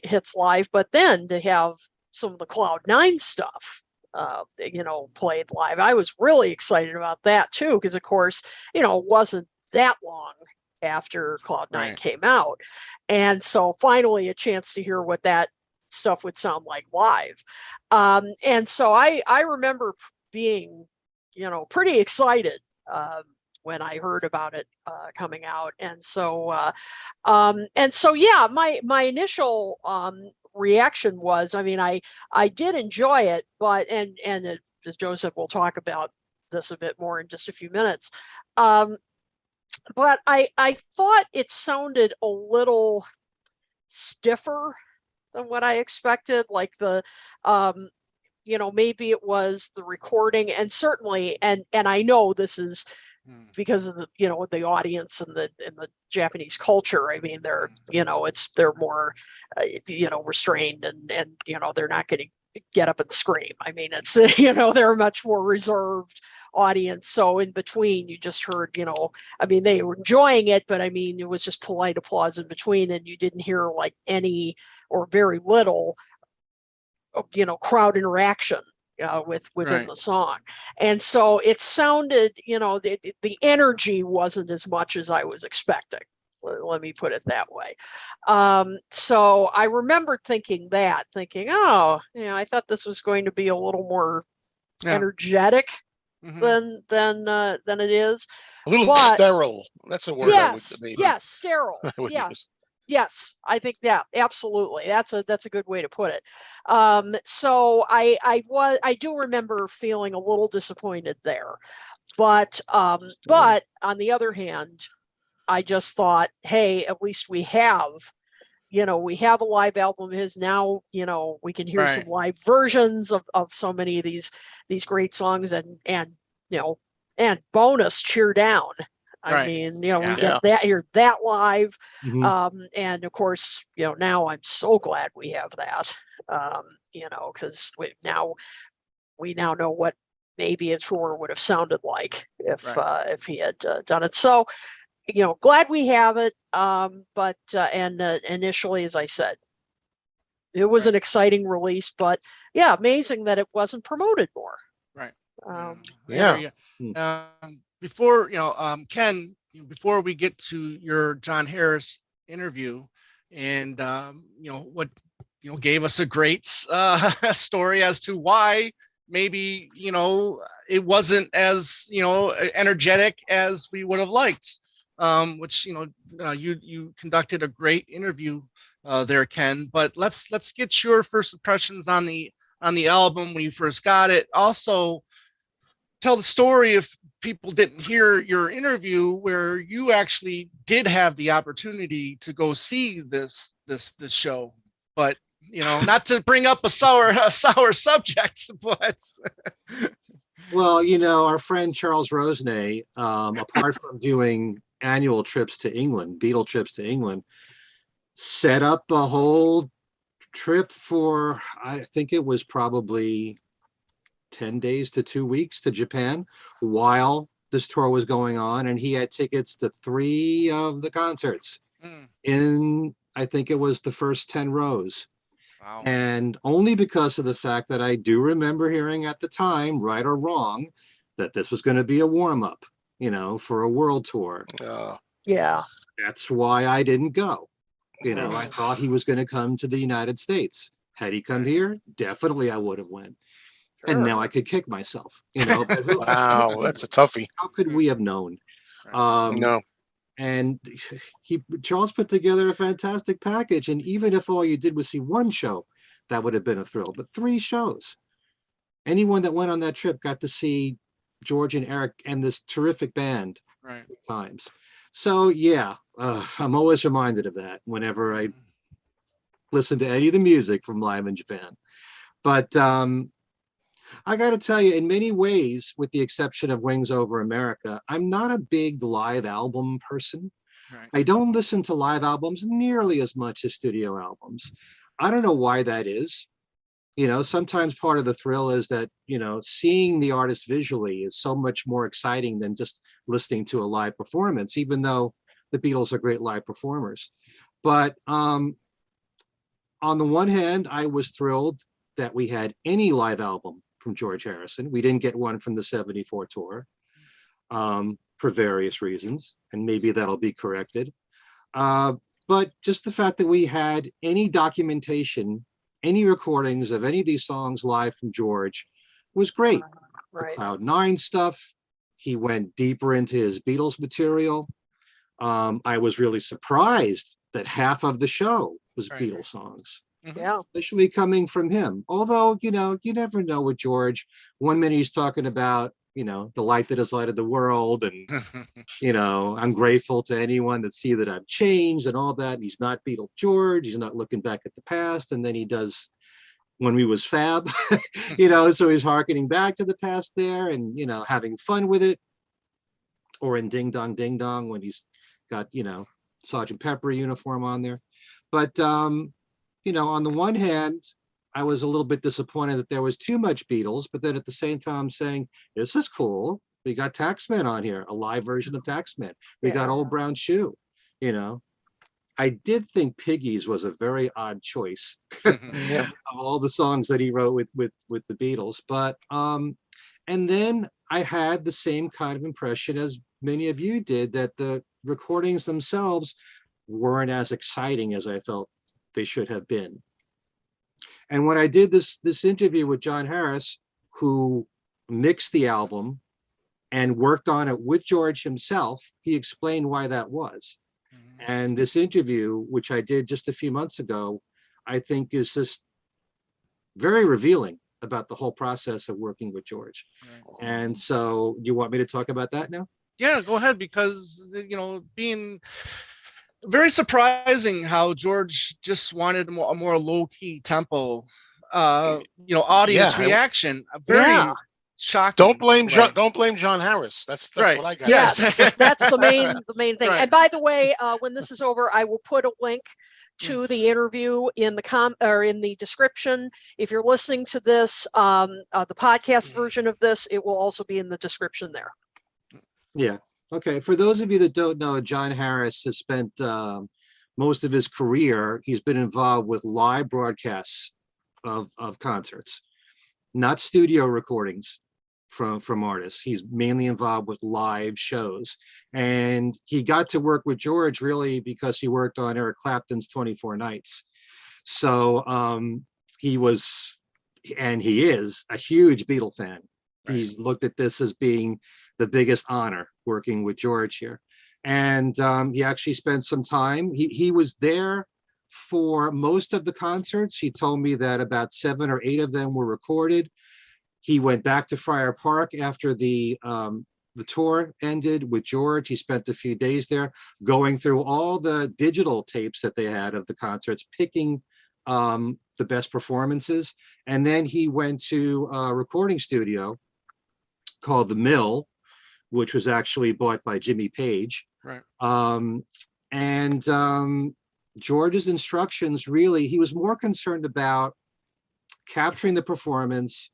hits live, but then to have some of the Cloud9 stuff played live. I was really excited about that too, because of course it wasn't that long after Cloud9 came out. And so finally a chance to hear what that stuff would sound like live. And so I remember being, pretty excited when I heard about it coming out. And so, yeah, my initial reaction was, I mean, I did enjoy it, but, and as Joseph will talk about this a bit more in just a few minutes. But I thought it sounded a little stiffer than what I expected. Like maybe it was the recording, and certainly, and I know this is because of the audience and the Japanese culture. I mean, they're more restrained, and they're not going to get up and scream. I mean, it's they're a much more reserved audience. So in between, you just heard I mean, they were enjoying it, but I mean, it was just polite applause in between, and you didn't hear like any or very little crowd interaction within the song. And so it sounded, the energy wasn't as much as I was expecting. Let me put it that way. So I remembered thinking, oh, I thought this was going to be a little more energetic than it is.
A little sterile. That's a word.
Yes, sterile.
I would use.
Yes, I think that absolutely. That's a good way to put it. So I do remember feeling a little disappointed there, but on the other hand, I just thought, hey, at least we have a live album. Is now we can hear some live versions of so many of these great songs, and bonus Cheer Down. I mean, we get that live. And of course, now I'm so glad we have that, because we now know what maybe a tour would have sounded like if he had done it. So, glad we have it. But initially, as I said, it was an exciting release, but amazing that it wasn't promoted more.
Before Ken, before we get to your John Harris interview, and what gave us a great story as to why maybe it wasn't as energetic as we would have liked, which you conducted a great interview there, Ken. But let's get your first impressions on the album when you first got it. Also, tell the story if people didn't hear your interview, where you actually did have the opportunity to go see this show, but not to bring up a sour subject, but
well, our friend Charles Rosenay, apart from doing annual trips to England, Beatle trips to England, set up a whole trip for, I think it was probably 10 days to 2 weeks to Japan while this tour was going on, and he had tickets to 3 of the concerts in, I think it was the first 10 rows.
Wow.
And only because of the fact that I do remember hearing at the time, right or wrong, that this was going to be a warm-up, for a world tour. That's why I didn't go. I thought he was going to come to the United States. Had he come here, definitely I would have went. And now I could kick myself, But
wow, that's a toughie.
How could we have known?
No.
And Charles put together a fantastic package. And even if all you did was see one show, that would have been a thrill. But 3 shows. Anyone that went on that trip got to see George and Eric and this terrific band 3 times. So I'm always reminded of that whenever I listen to any of the music from Live in Japan. But I got to tell you, in many ways, with the exception of Wings Over America, I'm not a big live album person. I don't listen to live albums nearly as much as studio albums. I don't know why that is. Sometimes part of the thrill is that, seeing the artist visually is so much more exciting than just listening to a live performance, even though the Beatles are great live performers. But on the one hand, I was thrilled that we had any live album from George Harrison. We didn't get one from the 74 tour for various reasons, and maybe that'll be corrected. But just the fact that we had any documentation, any recordings of any of these songs live from George was great. The Cloud 9 stuff, he went deeper into his Beatles material. I was really surprised that half of the show was Beatles songs. Especially coming from him. Although, you never know with George. 1 minute he's talking about the light that has lighted the world, and I'm grateful to anyone that see that I've changed and all that. And he's not Beatle George. He's not looking back at the past. And then he does when we was fab, so he's hearkening back to the past there and, having fun with it. Or in Ding Dong Ding Dong when he's got, Sergeant Pepper uniform on there. But, on the one hand, I was a little bit disappointed that there was too much Beatles, but then at the same time saying, this is cool. We got Taxman on here, a live version of Taxman. We got Old Brown Shoe, I did think Piggies was a very odd choice of all the songs that he wrote with the Beatles. But, and then I had the same kind of impression as many of you did, that the recordings themselves weren't as exciting as I felt they should have been. And when I did this interview with John Harris, who mixed the album and worked on it with George himself, he explained why that was. And this interview, which I did just a few months ago, I think is just very revealing about the whole process of working with George. And so you want me to talk about that now?
Yeah, go ahead, because, being very surprising how George just wanted a more low-key tempo, audience reaction. Very shocking.
Don't blame John Harris. That's
right.
What I got.
Yes, that's the main thing.
Right.
And by the way, when this is over, I will put a link to the interview in the description. If you're listening to this, the podcast version of this, it will also be in the description there.
Yeah. Okay. For those of you that don't know, John Harris has spent most of his career, he's been involved with live broadcasts of concerts, not studio recordings from artists. He's mainly involved with live shows. And he got to work with George really because he worked on Eric Clapton's 24 Nights. So he was, and he is, a huge Beatle fan. Right. He looked at this as being the biggest honor working with George here. And he actually spent some time. He was there for most of the concerts. He told me that about 7 or 8 of them were recorded. He went back to Friar Park after the tour ended with George. He spent a few days there going through all the digital tapes that they had of the concerts, picking the best performances. And then he went to a recording studio called The Mill, which was actually bought by Jimmy Page.
Right.
George's instructions, really, he was more concerned about capturing the performance,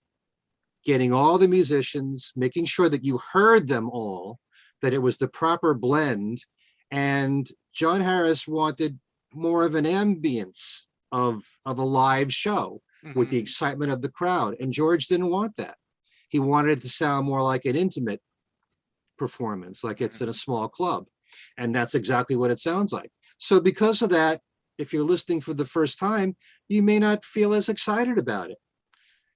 getting all the musicians, making sure that you heard them all, that it was the proper blend. And John Harris wanted more of an ambience of a live show with the excitement of the crowd. And George didn't want that. He wanted it to sound more like an intimate performance, like it's in a small club. And that's exactly what it sounds like. So because of that, if you're listening for the first time, you may not feel as excited about it.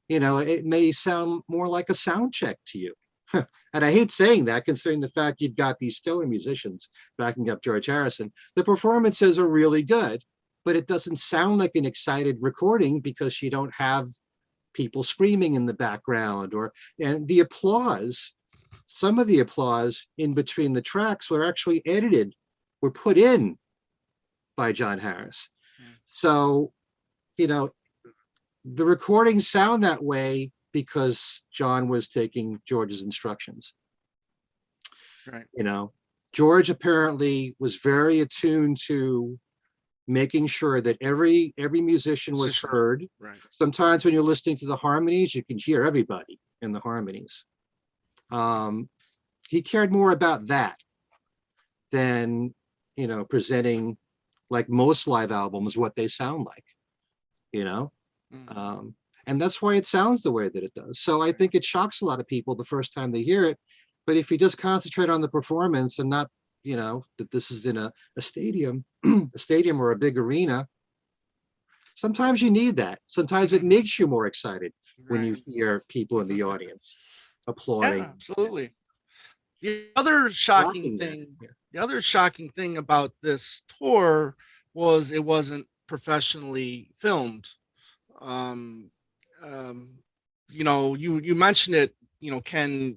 It may sound more like a sound check to you. And I hate saying that, considering the fact you've got these stellar musicians backing up George Harrison. The performances are really good, but it doesn't sound like an excited recording because you don't have people screaming in the background, and the applause. Some of the applause in between the tracks were actually were put in by John Harris. So, the recordings sound that way because John was taking George's instructions.
Right.
George apparently was very attuned to making sure that every musician was heard.
Right.
Sometimes when you're listening to the harmonies, you can hear everybody in the harmonies. He cared more about that than, presenting, like most live albums, what they sound like, and that's why it sounds the way that it does. So I think it shocks a lot of people the first time they hear it. But if you just concentrate on the performance and not, that this is in a stadium, or a big arena, sometimes you need that. Sometimes it makes you more excited when you hear people in the audience applauding.
Yeah, absolutely. The other shocking thing about this tour was it wasn't professionally filmed. You mentioned it, Ken,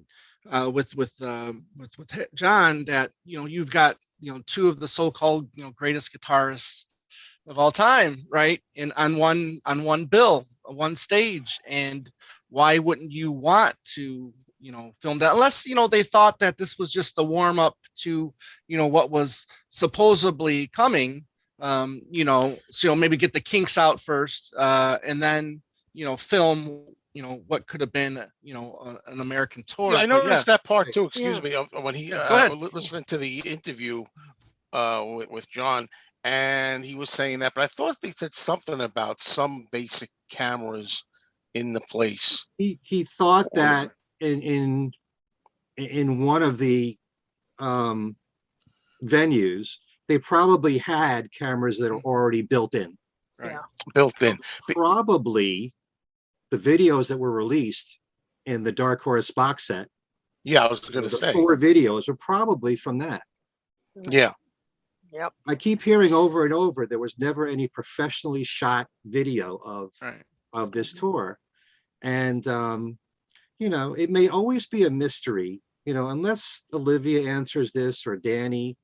John, that you've got two of the so-called greatest guitarists of all time, right? And on one bill, one stage, and why wouldn't you want to film that, unless they thought that this was just a warm up to what was supposedly coming, so maybe get the kinks out first, and then film what could have been an American tour.
Yeah, I
But
noticed that part too. Excuse
Yeah.
me, of when he
Go ahead.
listening to the interview with John, and he was saying that, but I thought they said something about some basic cameras in the place.
He thought that in one of the venues, they probably had cameras that are already built in.
Right.
Yeah.
Built in.
Probably the videos that were released in the Dark Horse box set,
Yeah, I was going to
the
say.
4 videos, are probably from that.
Yeah.
Yep.
I keep hearing over and over, there was never any professionally shot video
Right.
of this tour. And, it may always be a mystery, unless Olivia answers this, or Danny,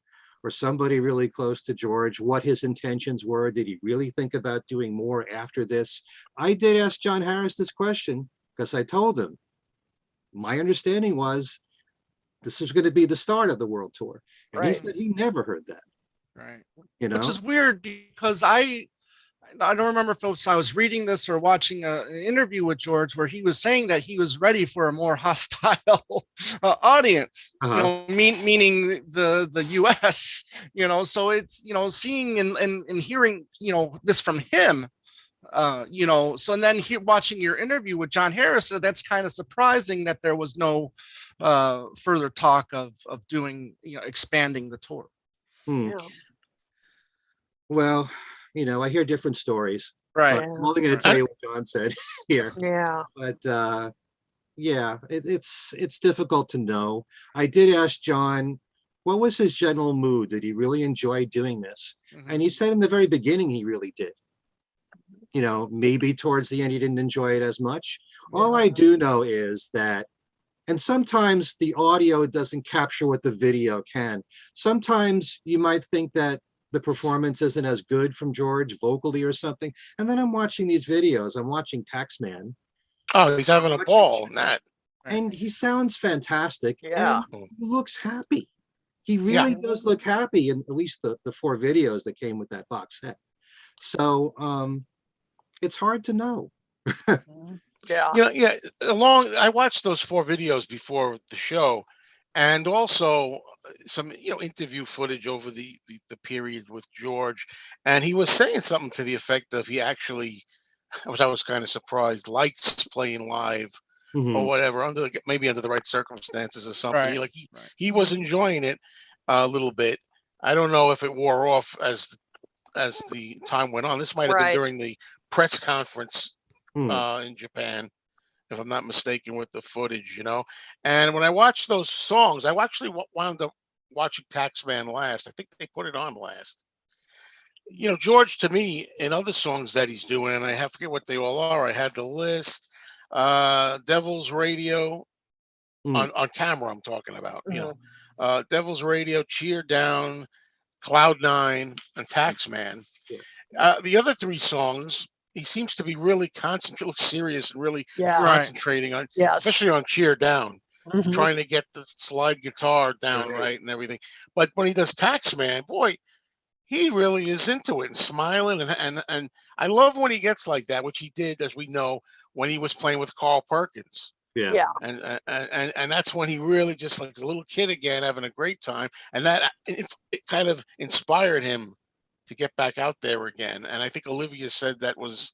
or somebody really close to George, what his intentions were. Did he really think about doing more after this? I did ask John Harris this question, because I told him, my understanding was this was going to be the start of the world tour. And
Right.
he said he never heard that.
Right.
You
Which
know,
is weird, because I don't remember if I was reading this or watching an interview with George where he was saying that he was ready for a more hostile audience, meaning the U.S. So it's seeing and hearing this from him, so and then watching your interview with John Harris, that's kind of surprising that there was no further talk of doing expanding the tour.
Yeah.
Well, I hear different stories.
Right.
But I'm only going to tell you what John said here.
Yeah.
But yeah, it's difficult to know. I did ask John, what was his general mood? Did he really enjoy doing this?
Mhm.
And he said in the very beginning he really did. Maybe towards the end he didn't enjoy it as much. All I do know is that, and sometimes the audio doesn't capture what the video can. Sometimes you might think that the performance isn't as good from George vocally or something. And then I'm watching these videos. I'm watching Taxman.
Oh, he's having a
Watching
ball.
Jim.
That.
And he sounds fantastic.
Yeah.
And he looks happy. He really does look happy in at least the 4 videos that came with that box set. So it's hard to know.
Yeah.
I watched those 4 videos before the show, and also some interview footage over the period with George, and he was saying something to the effect of he actually, I was kind of surprised, likes playing live or whatever, maybe under the right circumstances or something.
Right.
He was enjoying it a little bit. I don't know if it wore off as the time went on. This might have been during the press conference in Japan, if I'm not mistaken, with the footage, And when I watched those songs, I actually wound up watching Taxman last. I think they put it on last. George, to me, in other songs that he's doing, and I forget what they all are. I had the list. Devil's Radio on camera. I'm talking about. Devil's Radio, Cheer Down, Cloud 9, and Taxman. The other 3 songs, he seems to be really concentrating, serious, and really concentrating on, especially on Cheer Down, trying to get the slide guitar down right and everything. But when he does Taxman, boy, he really is into it and smiling, and I love when he gets like that, which he did, as we know, when he was playing with Carl Perkins.
Yeah.
And that's when he really just like a little kid again, having a great time, and that it kind of inspired him to get back out there again. And I think Olivia said that was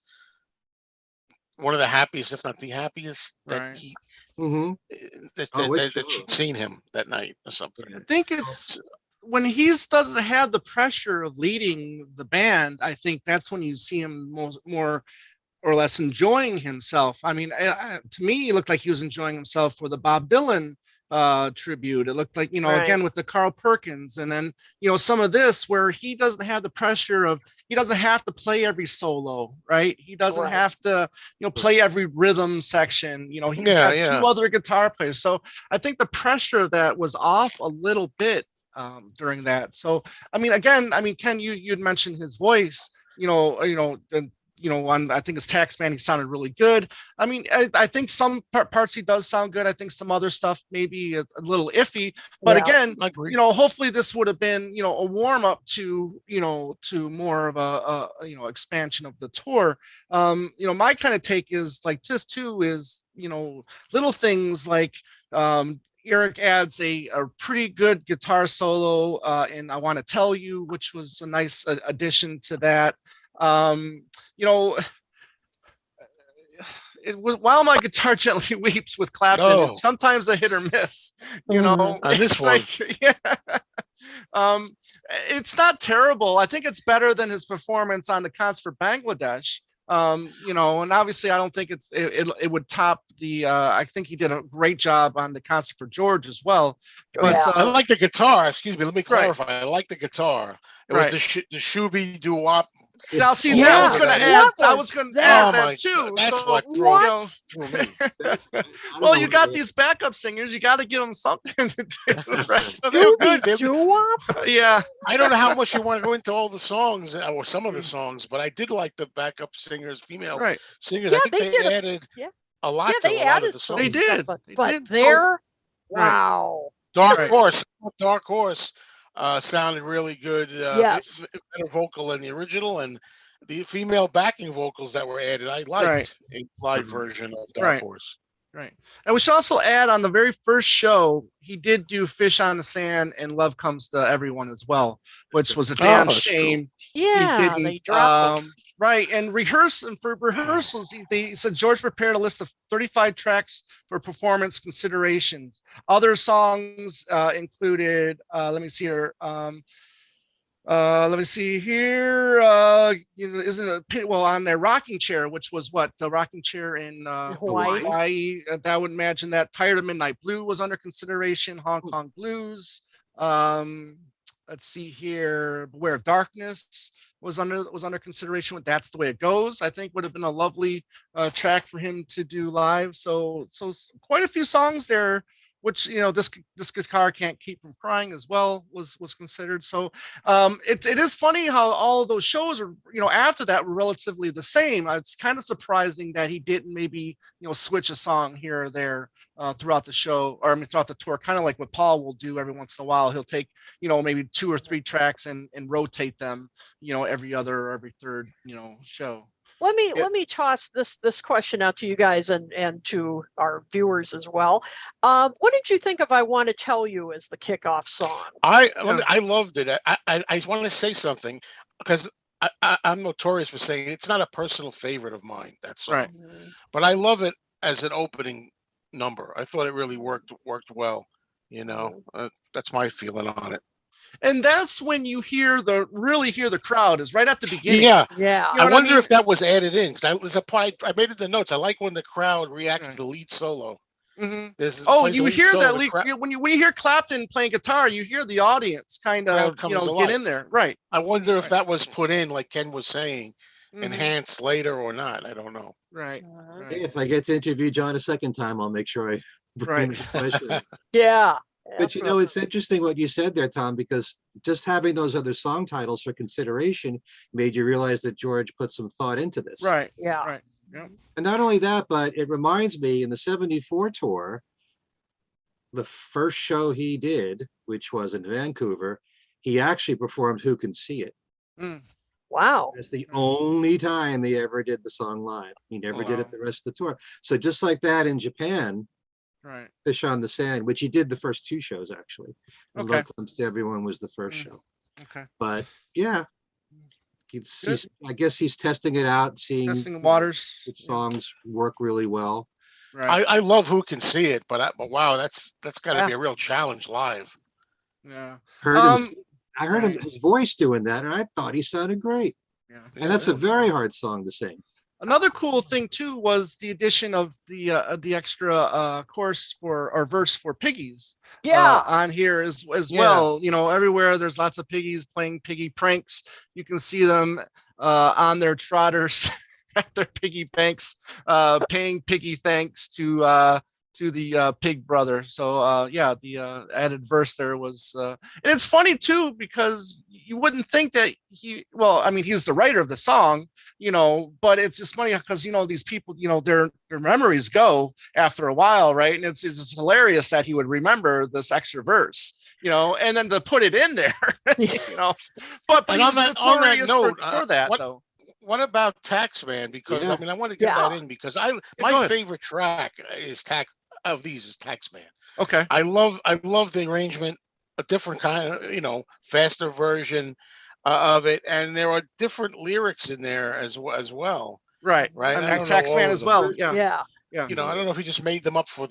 one of the happiest, if not the happiest, that he that she'd seen him that night or something.
I think it's when he doesn't have the pressure of leading the band. I think that's when you see him more or less enjoying himself. I mean, to me, he looked like he was enjoying himself for the Bob Dylan tribute. It looked like,
Right.
again with the Carl Perkins, and then some of this where he doesn't have the pressure of, he doesn't have to play every solo, right? He doesn't
Right.
have to play every rhythm section. He's
Yeah,
got two other guitar players, so I think the pressure of that was off a little bit during that. So again, Ken, you'd mentioned his voice, on, I think it's Taxman, he sounded really good. I think some parts he does sound good. I think some other stuff maybe a little iffy. But
Yeah.
again,
I agree.
hopefully this would have been, a warm up to, to more of a expansion of the tour. My kind of take is like this too is, little things like Eric adds a pretty good guitar solo in I Want to Tell You, which was a nice addition to that. It was While My Guitar Gently Weeps with Clapton.
Oh.
It's sometimes a hit or miss,
Mhm.
On this
It's
one.
like, yeah. It's not terrible. I think it's better than his performance on the Concert for Bangladesh. And obviously I don't think it would top the I think he did a great job on the Concert for George as well. But
Yeah.
I like the guitar. Excuse me. Let me
Right.
clarify. I like the guitar. It
Right.
was the shooby doo wop.
now see,
Yeah,
that was going to add.
that
I
was
was going to
that.
add
Oh
that
my
too.
God, that's
So,
what
you
threw
know,
me. Through me.
well, you got these backup singers. You got to give them something to do, right?
They're good. They're-
Doo-wop?
Yeah,
I don't know how much you want to go into all the songs or some of the songs, but I did like the backup singers, female
right.
singers.
Yeah,
I think
they
they
did
added
yeah.
a lot
Yeah,
to
they
a lot of
added
the
some
songs.
They
stuff,
did.
but,
They
but
did.
they're
Right.
wow.
Dark
Right.
Horse sounded really good.
Yes.
Better vocal than the original, and the female backing vocals that were added, I liked
Right.
in live version of Dark
Right.
Horse.
Right. And we should also add on the very first show, he did do Fish on the Sand and Love Comes to Everyone as well, which was a damn
that's
shame.
Yeah,
He
they
didn't.
dropped them.
Right. And for rehearsals, he said George prepared a list of 35 tracks for performance considerations. Other songs included, let me see here. Let me see here. Isn't it on their Rocking Chair, which was what the Rocking Chair in
Hawaii.
Hawaii. That would imagine that Tired of Midnight Blue was under consideration. Hong Kong Blues. Let's see here. Beware of Darkness was under consideration. With That's the Way It Goes, I think would have been a lovely track for him to do live. So quite a few songs there, which this guitar can't keep from crying as well was considered. So it is funny how all of those shows are after that were relatively the same. It's kind of surprising that he didn't maybe switch a song here or there throughout the show, or throughout the tour, kind of like what Paul will do every once in a while. He'll take maybe 2 or 3 tracks and rotate them every other or every third show.
Let me toss this question out to you guys and to our viewers as well. What did you think of I Want to Tell You as the kickoff song?
I loved it. I want to say something because I'm notorious for saying it's not a personal favorite of mine, that song.
Right.
But I love it as an opening number. I thought it really worked well. That's my feeling on it.
And that's when you really hear the crowd is right at the beginning.
Yeah.
Yeah.
I wonder if that was added in because there's a part I made it the notes. I like when the crowd reacts
Right.
to the lead solo.
Mm-hmm.
Plays
You
the lead
hear
solo,
that when we hear Clapton playing guitar, you hear the audience kind of
comes
get
alive.
in there, right?
I wonder if
Right.
that was put in, like Ken was saying,
Mhm.
enhanced later or not. I don't know.
Right.
Hey, if I get to interview John a second time, I'll make sure I bring the question.
Yeah.
But it's interesting what you said there, Tom, because just having those other song titles for consideration made you realize that George put some thought into this.
Right.
Yeah.
Right. Yeah.
And not only that, but it reminds me in the 74 tour, the first show he did, which was in Vancouver, he actually performed Who Can See It.
Mm.
Wow.
That's the only time he ever did the song live. He never did it the rest of the tour. So just like that in Japan,
Right.
Fish on the Sand, which he did the first 2 shows actually. And
Okay.
Love Comes to Everyone was the first
Mm.
show.
Okay.
But yeah, I guess he's testing it out, seeing
Testing the waters.
which songs work really well.
Right.
I love Who Can See It, but wow, that's got to
Yeah.
be a real challenge live.
Yeah.
I heard his voice doing that, and I thought he sounded great.
Yeah.
And that's a very hard song to sing.
Another cool thing too was the addition of the extra chorus for or verse for piggies
Yeah.
on here as
Yeah.
well. You know, everywhere there's lots of piggies playing piggy pranks. You can see them on their trotters at their piggy banks, paying piggy thanks to the pig brother. So yeah, the added verse there was and it's funny too because you wouldn't think that well, I mean, he's the writer of the song, you know, but it's just funny because you know these people, you know, their memories go after a while, right? And it's just hilarious that he would remember this extra verse, you know, and then to put it in there, you know. But
And
he
on
was
that
notorious
note,
for that
what
though.
what about Taxman? Because
Yeah.
I mean, I want to get
Yeah.
that in because
go
my
ahead.
favorite track is Taxman.
Okay.
I love the arrangement, a different kind of, you know, faster version of it, and there are different lyrics in there as well,
Right.
right?
And
I don't know
Taxman
all of
as
them.
well. Yeah.
Yeah.
Yeah.
You know, I don't know if he just made them up for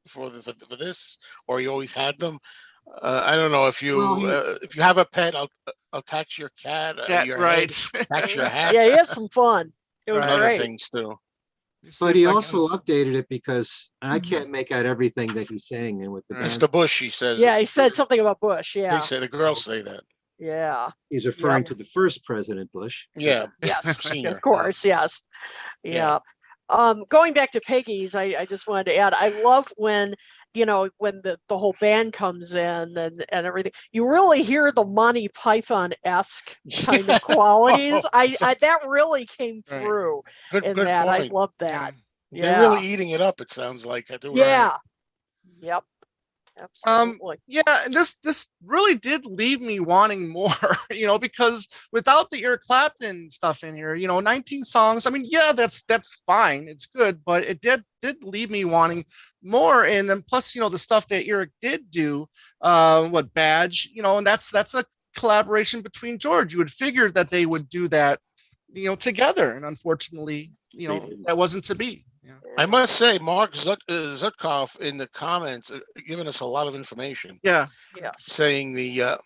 for this, or he always had them. I don't know
Well,
if you have a pet, I'll tax your cat,
Cat,
your
right.
head, tax your hat,
Yeah, he had some fun. It was
Right.
and other
great.
things too.
but he
I can-
also updated it because and I
Mhm.
can't make out everything that he's saying and with the band.
Mr. Bush, he says.
Yeah, he said something about Bush.
They
Yeah.
say the girls say that.
Yeah.
He's referring
Yeah.
to the first President Bush.
Yeah,
Yes.
senior.
Of course. Yes.
Yeah.
Yeah. Going back to Piggies, I just wanted to add, I love when, you know, when the whole band comes in and everything, you really hear the Monty Python-esque kind of qualities. I that really came
Right.
through
Good
in that. I
point.
love
Yeah.
that.
They're
Yeah.
really eating it up. It sounds like I do.
Yeah. Yep.
Um,
Absolutely.
yeah, and this really did leave me wanting more, you know, because without the Eric Clapton stuff in here, you know, 19 songs. I mean, yeah, that's fine, it's good, but it did leave me wanting more. And then plus, you know, the stuff that Eric did do, what Badge, you know, and that's a collaboration between George. You would figure that they would do that, you know, together, and unfortunately, you know, that wasn't to be. Yeah.
I must say, Mark Zutkoff in the comments giving us a lot of information,
Yeah.
Yes.
saying the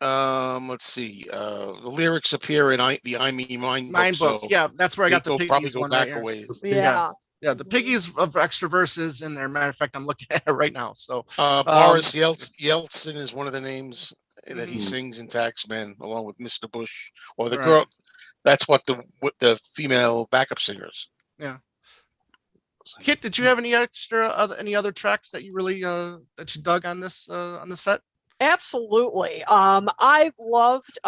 let's see, the lyrics appear in the I Me Mine
Mind
book.
book.
So
Yeah, that's where I got the
probably
Piggies
go
one right
back
here.
a ways.
Yeah.
Yeah, the Piggies of extra verses in there. Matter of fact, I'm looking at it right now. So
Boris Yeltsin is one of the names that he
Mhm.
sings in Taxman, along with Mr. Bush, or the
Right.
girl. That's what the female backup singers.
Yeah. Kit, did you have any any other tracks that you really that you dug on this on the set?
Absolutely. I loved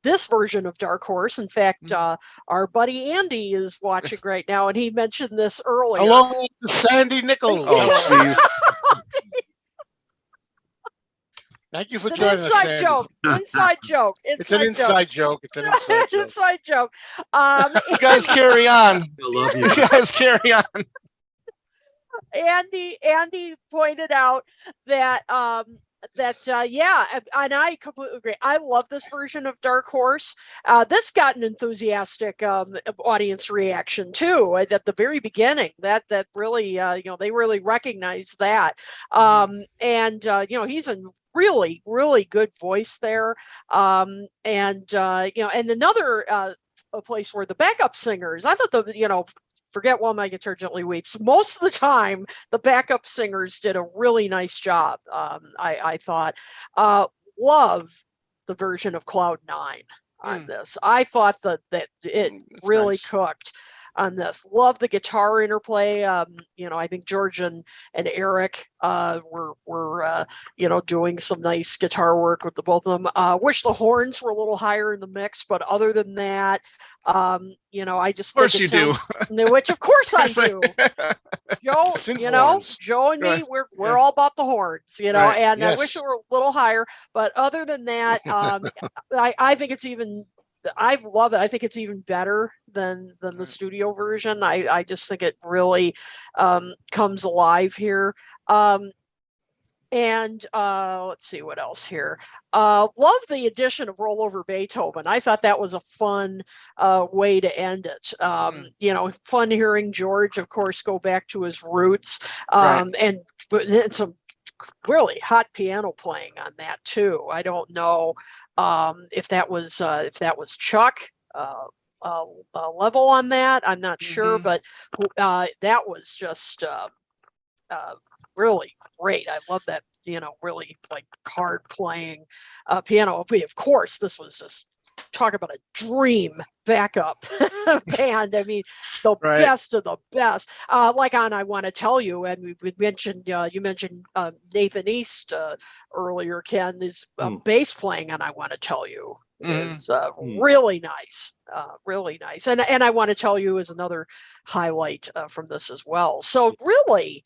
this version of Dark Horse. In fact, our buddy Andy is watching right now, and he mentioned this earlier.
Hello, Sandy Nichols.
Oh, jeez.
Thank you for
It's an
joining us,
inside
Sandy.
joke. Inside joke.
It's an inside joke. It's an inside joke.
Inside joke.
You guys carry on.
I love you.
You guys carry on.
Andy pointed out that yeah, and I completely agree. I love this version of Dark Horse. This got an enthusiastic audience reaction too at the very beginning. That really you know, they really recognized that. And you know, he's a really good voice there. And you know, and another a place where the backup singers, I thought you know, forget While My Guitar Gently Weeps. Most of the time, the backup singers did a really nice job. I thought. Love the version of Cloud 9 on this. I thought that it
It's
really
nice.
cooked on this. Love the guitar interplay. You know, I think George and Eric were you know, doing some nice guitar work with the both of them. Wish the horns were a little higher in the mix, but other than that, you know, I just
Of course
think
you do.
which of course I do. Joe,
Synth
you know,
horns.
Joe and me,
Right.
we're
Yeah.
all about the horns, you know,
Right.
and I
Yes.
wish it were a little higher. But other than that, I think it's even. I love it. I think it's even better than the
Right.
studio version. I just think it really comes alive here. And let's see what else here. Love the addition of Rollover Beethoven. I thought that was a fun way to end it. You know, fun hearing George, of course, go back to his roots.
Right.
And some really hot piano playing on that too. I don't know if that was Chuck. level on that. I'm not sure,
Mhm.
but that was just really great. I love that, really like hard playing piano. Of course, this was just talk about a dream backup band. I mean, the
Right.
best of the best. Like on I Want to Tell You, and we mentioned, you mentioned Nathan East earlier, Ken, is bass playing on I Want to Tell You. Is really nice, really nice. And I Want to Tell You is another highlight from this as well. So really,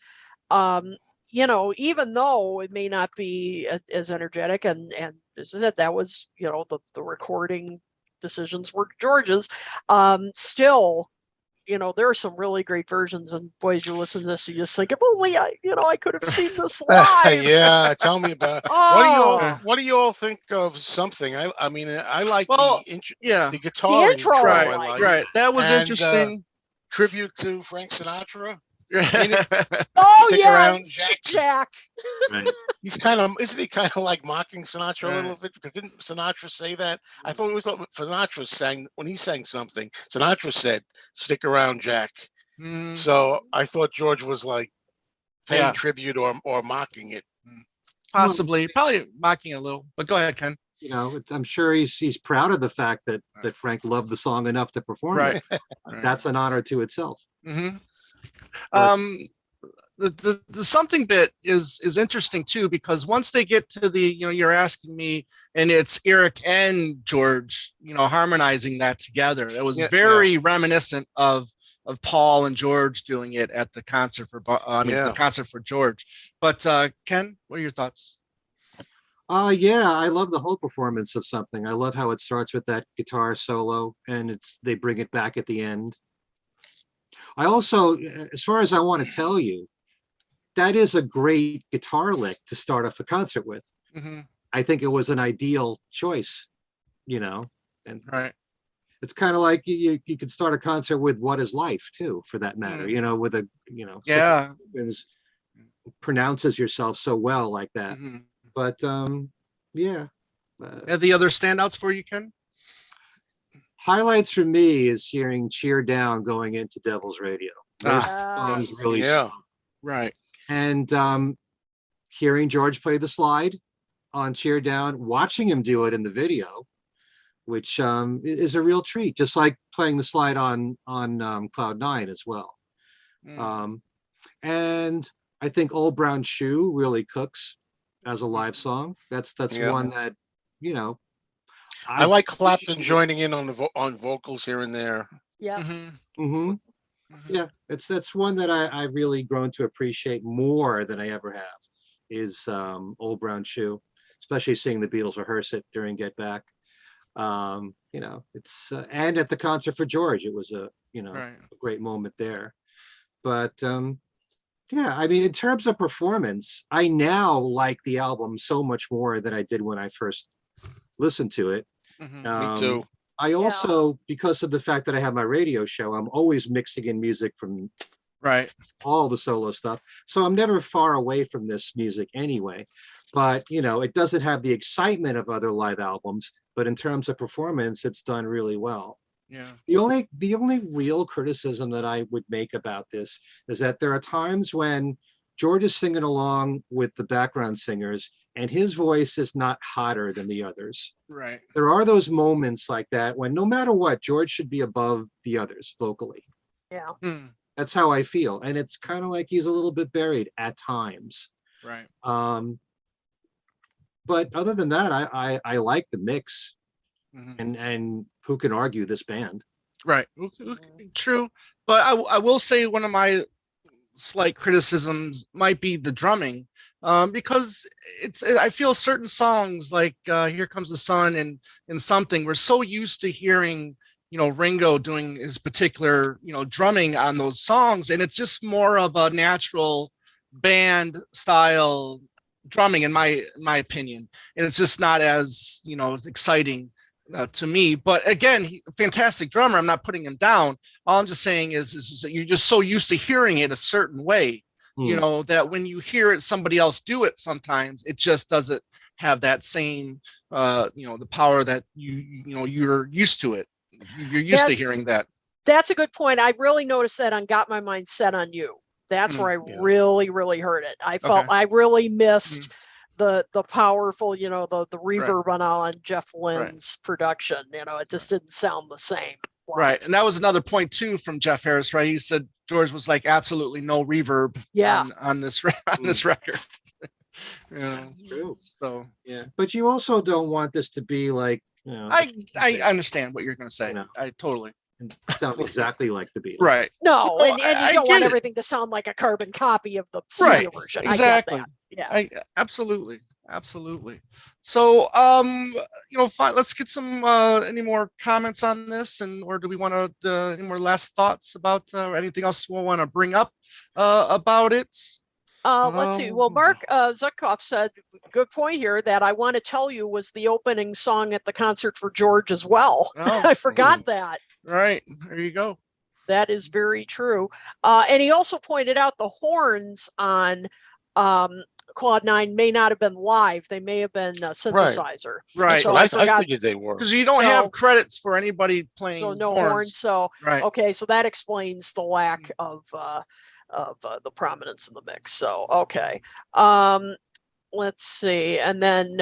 even though it may not be as energetic and as I said, that was, the recording decisions were George's, still, there are some really great versions, and boys, you listen to this, you just think, if only I could have seen this live.
Yeah, tell me about it.
Oh,
What do you all think of Something? I mean, I like
Well,
the
yeah,
guitar
intro I
intro. I
liked.
like
right. That was
and
interesting.
tribute to Frank Sinatra.
oh
Stick around,
yes,
Jack.
Jack.
Right.
Isn't he kind of like mocking Sinatra a little bit? Because didn't Sinatra say that? I thought it was what Sinatra sang when he sang Something. Sinatra said, "Stick around, Jack."
Mm,
So I thought George was like paying
yeah,
tribute or mocking it.
possibly, probably mocking a little. But go ahead, Ken.
I'm sure he's proud of the fact that Frank loved the song enough to perform
Right.
it. That's an honor to itself.
Mm-hmm.
But-
The something bit is interesting too, because once they get to the, you're asking me, and it's Eric and George, harmonizing that together. It was very reminiscent of Paul and George doing it at the concert the concert for George. But Ken, what are your thoughts?
Yeah, I love the whole performance of Something. I love how it starts with that guitar solo and they bring it back at the end. I also, as far as I Want to Tell You, that is a great guitar lick to start off a concert with.
Mm-hmm.
I think it was an ideal choice, and
Right.
it's kind of like you could start a concert with What Is Life too, for that matter, with a,
Yeah.
pronounces yourself so well like that.
Mm-hmm.
But yeah.
The other standouts for you, Ken?
Highlights for me is hearing Cheer Down going into Devil's Radio. Those songs really strong.
Right.
And hearing George play the slide on Cheer Down, watching him do it in the video, which is a real treat, just like playing the slide on Cloud 9 as well. And I think Old Brown Shoe really cooks as a live song. That's one that,
I like Clapton joining in on vocals here and there.
Yes.
Mm-hmm.
Mm-hmm. Yeah, that's one that I've really grown to appreciate more than I ever have, is Old Brown Shoe, especially seeing the Beatles rehearse it during Get Back. It's and at the concert for George, it was a great moment there. But yeah, I mean, in terms of performance, I now like the album so much more than I did when I first listened to it.
Me too.
I also, because of the fact that I have my radio show, I'm always mixing in music from all the solo stuff. So I'm never far away from this music anyway. But, it doesn't have the excitement of other live albums, but in terms of performance, it's done really well.
Yeah.
The only real criticism that I would make about this is that there are times when George is singing along with the background singers and his voice is not hotter than the others.
Right.
There are those moments like that when no matter what, George should be above the others vocally.
Yeah.
That's how I feel. And it's kind of like he's a little bit buried at times.
Right.
But other than that, I like the mix. And who can argue this band?
Right. True. But I will say one of my slight criticisms might be the drumming, because I feel certain songs like Here Comes the Sun and Something, we're so used to hearing Ringo doing his particular drumming on those songs, and it's just more of a natural band style drumming in my opinion, and it's just not as as exciting to me. But again, fantastic drummer, I'm not putting him down. All I'm just saying is you're just so used to hearing it a certain way, that when you hear somebody else do it, sometimes it just doesn't have that same the power that you're used to it. You're used to
That's-
hearing that.
That's a good point. I really noticed that on Got My Mind Set on You. That's where I really heard it. I felt I really missed the powerful, the reverb on Jeff Lynne's production. It just didn't sound the same. Live.
Right. And that was another point too from Jeff Harris, right? He said George was like absolutely no reverb on this record.
True.
So
but you also don't want this to be like,
I understand what you're going to say. I totally
sound exactly like the Beatles.
Right.
No, and you don't want everything to sound like a carbon copy of the studio version.
Exactly.
I get that. Yeah.
Absolutely. So, fine. Let's get some any more comments on this, or do we want to any more last thoughts about or anything else we'll want to bring up about it?
Let's see. Well, Mark Zutkov said, good point here, that I Want to Tell You was the opening song at the concert for George as well.
Oh,
I forgot that.
Right. There you go.
That is very true. And he also pointed out the horns on Claude 9 may not have been live. They may have been a synthesizer.
Right.
So
I
forgot,
figured they were.
Because you don't have credits for anybody playing
so no horns. So, okay. So that explains the lack of the prominence in the mix. So, okay. Let's see. And then,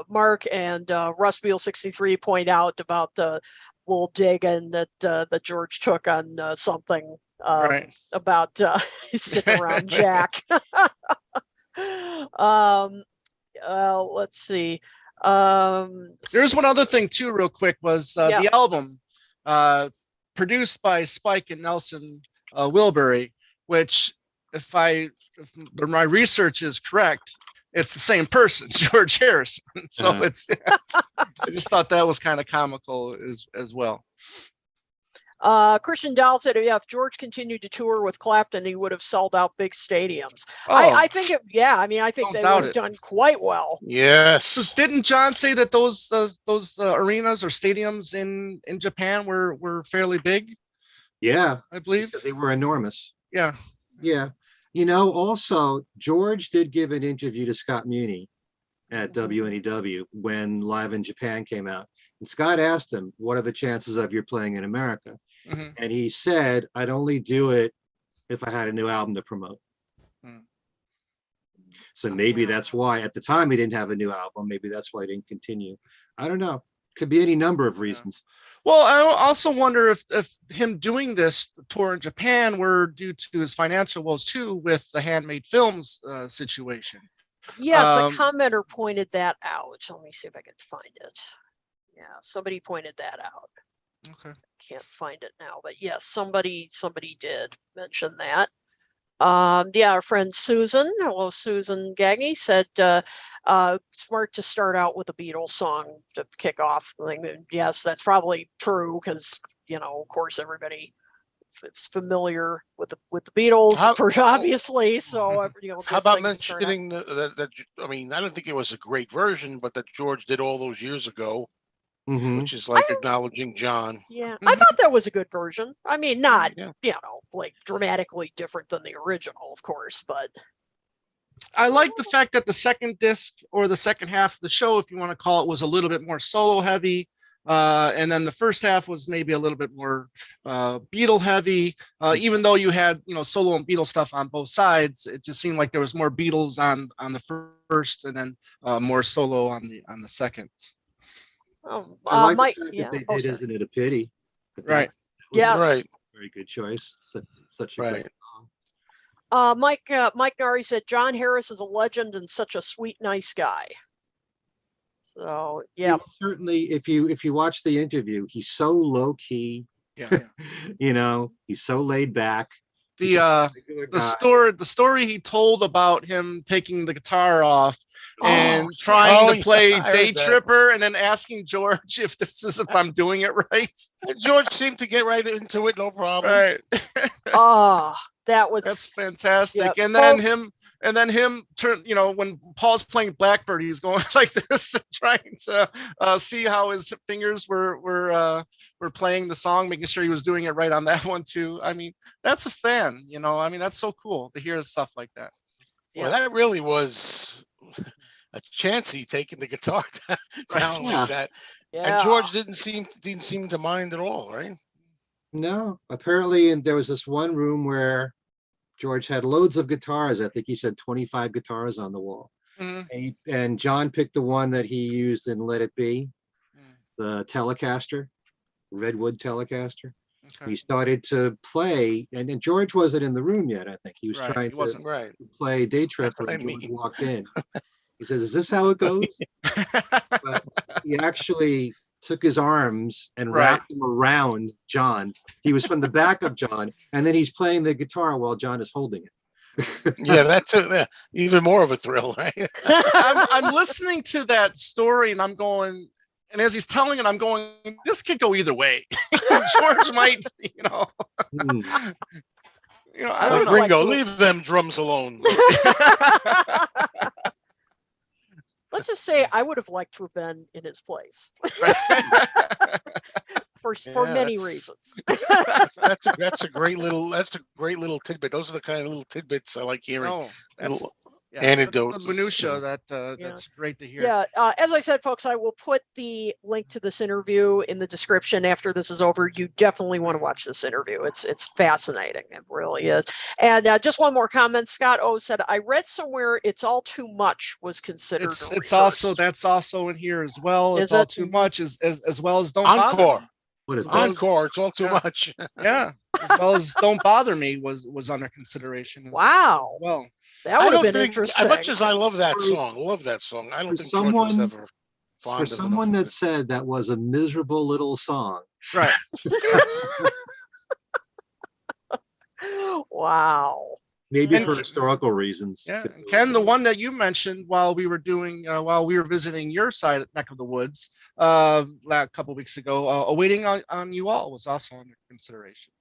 Mark and Russ Beal 63 point out about the little dig and that George took on something about sitting around Jack. Let's see.
There's one other thing too, real quick, was the album produced by Spike and Nelson Wilbury, which if my research is correct, it's the same person, George Harrison. So it's I just thought that was kind of comical as well.
Christian Dahl said, if George continued to tour with Clapton, he would have sold out big stadiums. I think I think they would have done quite well.
Yes.
Didn't John say that those arenas or stadiums in Japan were fairly big?
Yeah,
I believe
they were enormous.
Yeah.
Also George did give an interview to Scott Muni at WNEW when Live in Japan came out. And Scott asked him, what are the chances of your playing in America?
Mm-hmm.
And he said, I'd only do it if I had a new album to promote. So maybe that's why at the time he didn't have a new album. Maybe that's why he didn't continue. I don't know. Could be any number of reasons.
Well, I also wonder if him doing this tour in Japan were due to his financial woes too, with the Handmade Films situation.
Yes, a commenter pointed that out. Let me see if I can find it. Yeah, somebody pointed that out.
Okay.
Can't find it now, but yes, somebody did mention that. Our friend Susan, hello Susan Gagne, said smart to start out with a Beatles song to kick off. Yes, that's probably true because of course everybody is familiar with the Beatles, obviously. So
how about mentioning that? I mean, I don't think it was a great version, but that George did all those years ago.
Mm-hmm.
Which is like acknowledging John.
Yeah, I thought that was a good version. I mean, not like dramatically different than the original, of course, but
I like the fact that the second disc or the second half of the show, if you want to call it, was a little bit more solo heavy, and then the first half was maybe a little bit more Beatle heavy. Even though you had solo and Beatle stuff on both sides, it just seemed like there was more Beatles on the first, and then more solo on the second.
Oh, I like the fact that they did Isn't It a Pity?
Right.
Yes.
Right.
Very good choice. Such a
great
song. Mike Nari said, John Harris is a legend and such a sweet, nice guy. So, yeah.
Certainly, if you watch the interview, he's so low key.
Yeah.
He's so laid back.
The story he told about him taking the guitar off and trying to play Day Tripper and then asking George if I'm doing it right.
George seemed to get right into it, no problem.
Right. That's fantastic.
Yeah,
and then him turn, when Paul's playing Blackbird, he's going like this, trying to see how his fingers were playing the song, making sure he was doing it right on that one too. I mean, that's a fan, I mean, that's so cool to hear stuff like that.
Well, that really was a Chansey taking the guitar down like that. And
Yeah.
George didn't seem to mind at all, right?
No, apparently, and there was this one room where George had loads of guitars. I think he said 25 guitars on the wall.
Mhm.
And John picked the one that he used in Let It Be,
Mm,
the Telecaster, Redwood Telecaster.
okay.
He started to play, and George wasn't in the room yet. I think he was
Right,
trying
he
to
wasn't.
Right.
play Day
That's
Tripper,
what I
and George
mean.
walked in. He says, "Is this how it goes?" But he actually took his arms and
Right.
wrapped them around John. He was from the back of John, and then he's playing the guitar while John is holding it.
Yeah, that's even more of a thrill, right?
I'm listening to that story and I'm going, and as he's telling it, I'm going, this could go either way. George might,
Hmm.
I
I
would
don't
Like
know.
like
Ringo,
to-
leave them drums alone.
Let's just say I would have liked to have been in his place for
Yeah,
many
that's-
reasons.
That's a great little tidbit. Those are the kind of little tidbits I like hearing.
No, that's,
Little
yeah, that's
anecdotes.
the minutia
Yeah.
that's great to hear.
Yeah, as I said, folks, I will put the link to this interview in the description after this is over. You definitely want to watch this interview. It's fascinating. It really is. And just one more comment. Scott O said, I read somewhere It's All Too Much was considered a
It's also
rehearse.
that's also in here as well.
Is
It's all
it?
too much as well as Don't Bother
Encore.
Me.
What is
As well as-
Encore. It's all too
Yeah.
much.
Yeah, as well as Don't Bother Me was under consideration.
Wow.
Well,
That
I
would have
don't
been
think,
interesting.
as much as I love that
For-
song, I don't
for
think George was
someone-
ever
For
fond of
someone
enough of
that said that was a miserable little song,
right.
Wow.
maybe
And
for
Ke-
historical reasons.
Yeah, and Ken, the one that you mentioned while we were visiting your side neck of the woods, a couple weeks ago, awaiting on you all was also under consideration.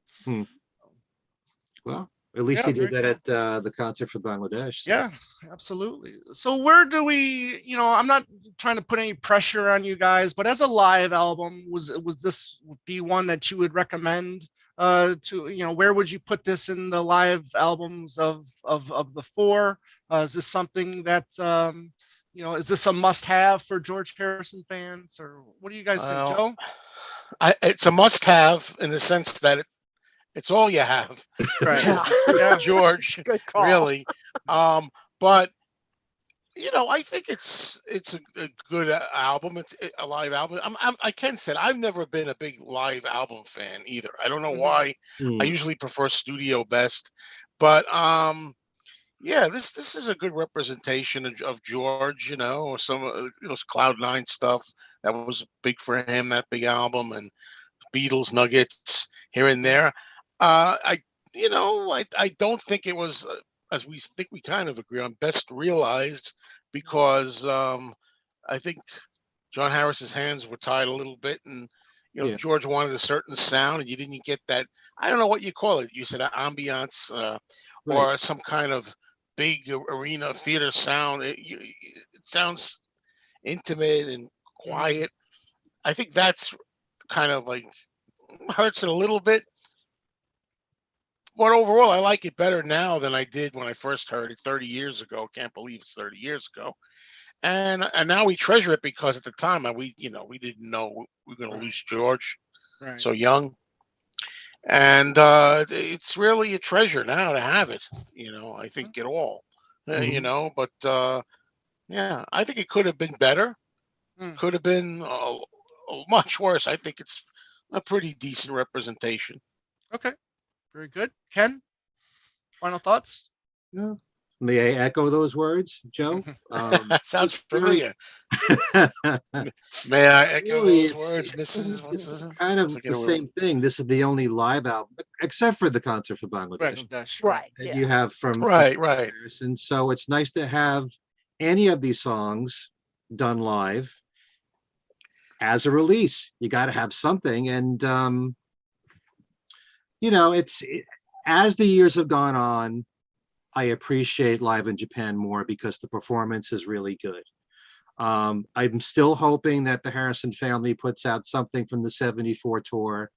Well, at least
Yeah,
he did
very
that at the concert for Bangladesh. so-
Yeah, absolutely. So where do we, I'm not trying to put any pressure on you guys, but as a live album, was this be one that you would recommend to, where would you put this in the live albums of the four? Is this something that is this a must have for George Harrison fans, or what do you guys think,
Well,
Joe?
It's a must-have in the sense that it's all you have,
Right.
Yeah.
Yeah.
George.
Good call.
Really. But I think it's a good album. It's a live album. I can say I've never been a big live album fan either. I don't know
Mhm.
why.
Hmm.
I usually prefer studio best, but yeah, this is a good representation of George. Or some Cloud9 stuff that was big for him. That big album and Beatles nuggets here and there. I don't think it was, as we think we kind of agree on, best realized because I think John Harris's hands were tied a little bit, and
Yeah.
George wanted a certain sound, and you didn't get that. I don't know what you call it. You said ambiance or some kind of big arena theater sound. It sounds intimate and quiet. I think that's kind of like hurts it a little bit. But overall, I like it better now than I did when I first heard it 30 years ago. Can't believe it's 30 years ago. And now we treasure it because at the time we didn't know we were going to
Right.
lose George
Right.
so young. And it's really a treasure now to have it. I think it all.
Mhm.
But yeah, I think it could have been better.
Mm.
Could have been much worse. I think it's a pretty decent representation.
Okay. Very good. Ken, final thoughts?
Yeah. May I echo those words, Joe?
That sounds
it's very-
familiar. May I echo
Really,
those
it's-
words, Mrs. What's
It's
this?
kind of
Forget
the
what-
same thing. This is the only live album, except for the concert for Bangladesh,
Bangladesh.
Right.
that
Yeah.
you have from
Right.
Harrison. So it's nice to have any of these songs done live as a release. You got to have something, and as the years have gone on, I appreciate live in Japan more because the performance is really good. I'm still hoping that the Harrison family puts out something from the 74 tour,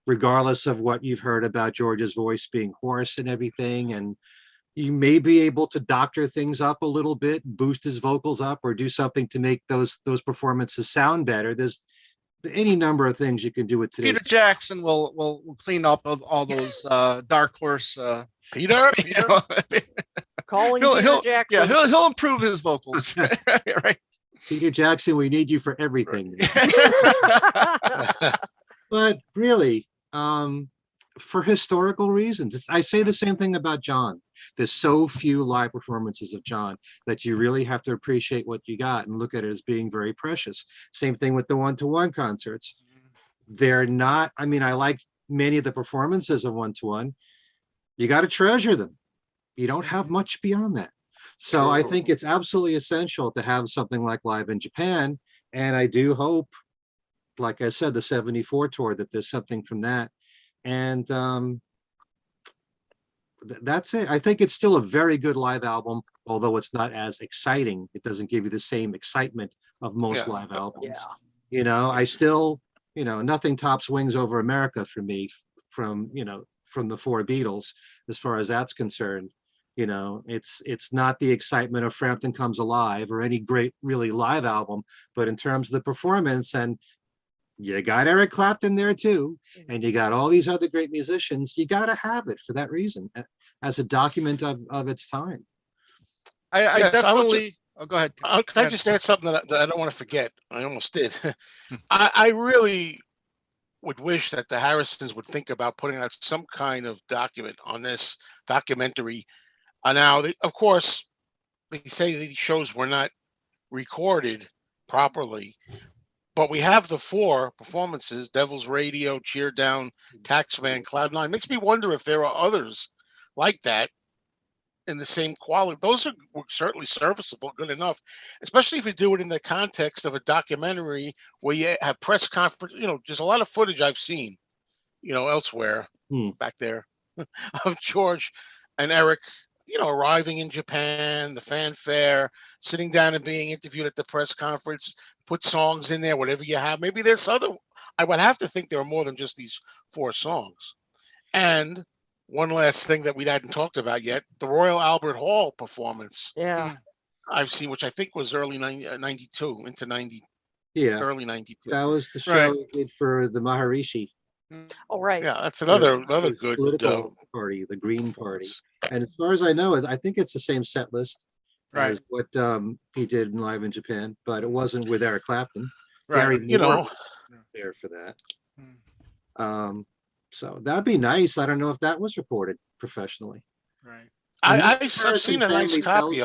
regardless of what you've heard about George's voice being hoarse and everything. And you may be able to doctor things up a little bit, boost his vocals up, or do something to make those performances sound better. There's any number of things you can do with today's.
Peter Jackson will clean up all those dark horse.
Peter,
you
Peter.
know,
Calling
he'll,
Peter
he'll,
Jackson.
yeah, he'll improve his vocals. Right.
Peter Jackson, we need you for everything. But really, for historical reasons, I say the same thing about John. There's so few live performances of John that you really have to appreciate what you got and look at it as being very precious. Same thing with the one-to-one concerts. They're not, I mean, I like many of the performances of one-to-one. You got to treasure them. You don't have much beyond that. So I think it's absolutely essential to have something like Live in Japan. And I do hope, like I said, the 74 tour, that there's something from that. And that's it. I think it's still a very good live album, although it's not as exciting. It doesn't give you the same excitement of most live albums.
Yeah.
You know, I still, you know, nothing tops Wings Over America for me from, you know, from the four Beatles, as far as that's concerned. You know, it's not the excitement of Frampton Comes Alive or any great really live album, but in terms of the performance, and you got Eric Clapton there too, and you got all these other great musicians, you got to have it for that reason, as a document of its time.
I
Yes,
definitely. Oh, go ahead.
Can I just add something that I don't want to forget? I almost did. I really would wish that the Harrisons would think about putting out some kind of document on this documentary. Now, of course, they say these shows were not recorded properly, but we have the four performances: Devil's Radio, Cheer Down, Taxman, Cloud9. Makes me wonder if there are others like that in the same quality. Those are certainly serviceable, good enough, especially if you do it in the context of a documentary where you have press conference. You know, just a lot of footage I've seen, you know, elsewhere back there of George and Eric, you know, arriving in Japan, the fanfare, sitting down and being interviewed at the press conference, put songs in there, whatever you have. Maybe there's other, I would have to think there are more than just these four songs. And one last thing that we hadn't talked about yet, the Royal Albert Hall performance.
Yeah.
I've seen, which I think was early 92 into 90,
Yeah,
early 92.
that was the show we did for the Maharishi.
Oh, right.
Yeah, that's another
His
good
political party, the Green Party. And as far as I know, I think it's the same set list
Right.
as what he did in Live in Japan, but it wasn't with Eric Clapton.
Right.
Gary
You
Moore
know,
was there for that. So that'd be nice. I don't know if that was recorded professionally.
Right.
I've
Harrison
seen a nice
family
copy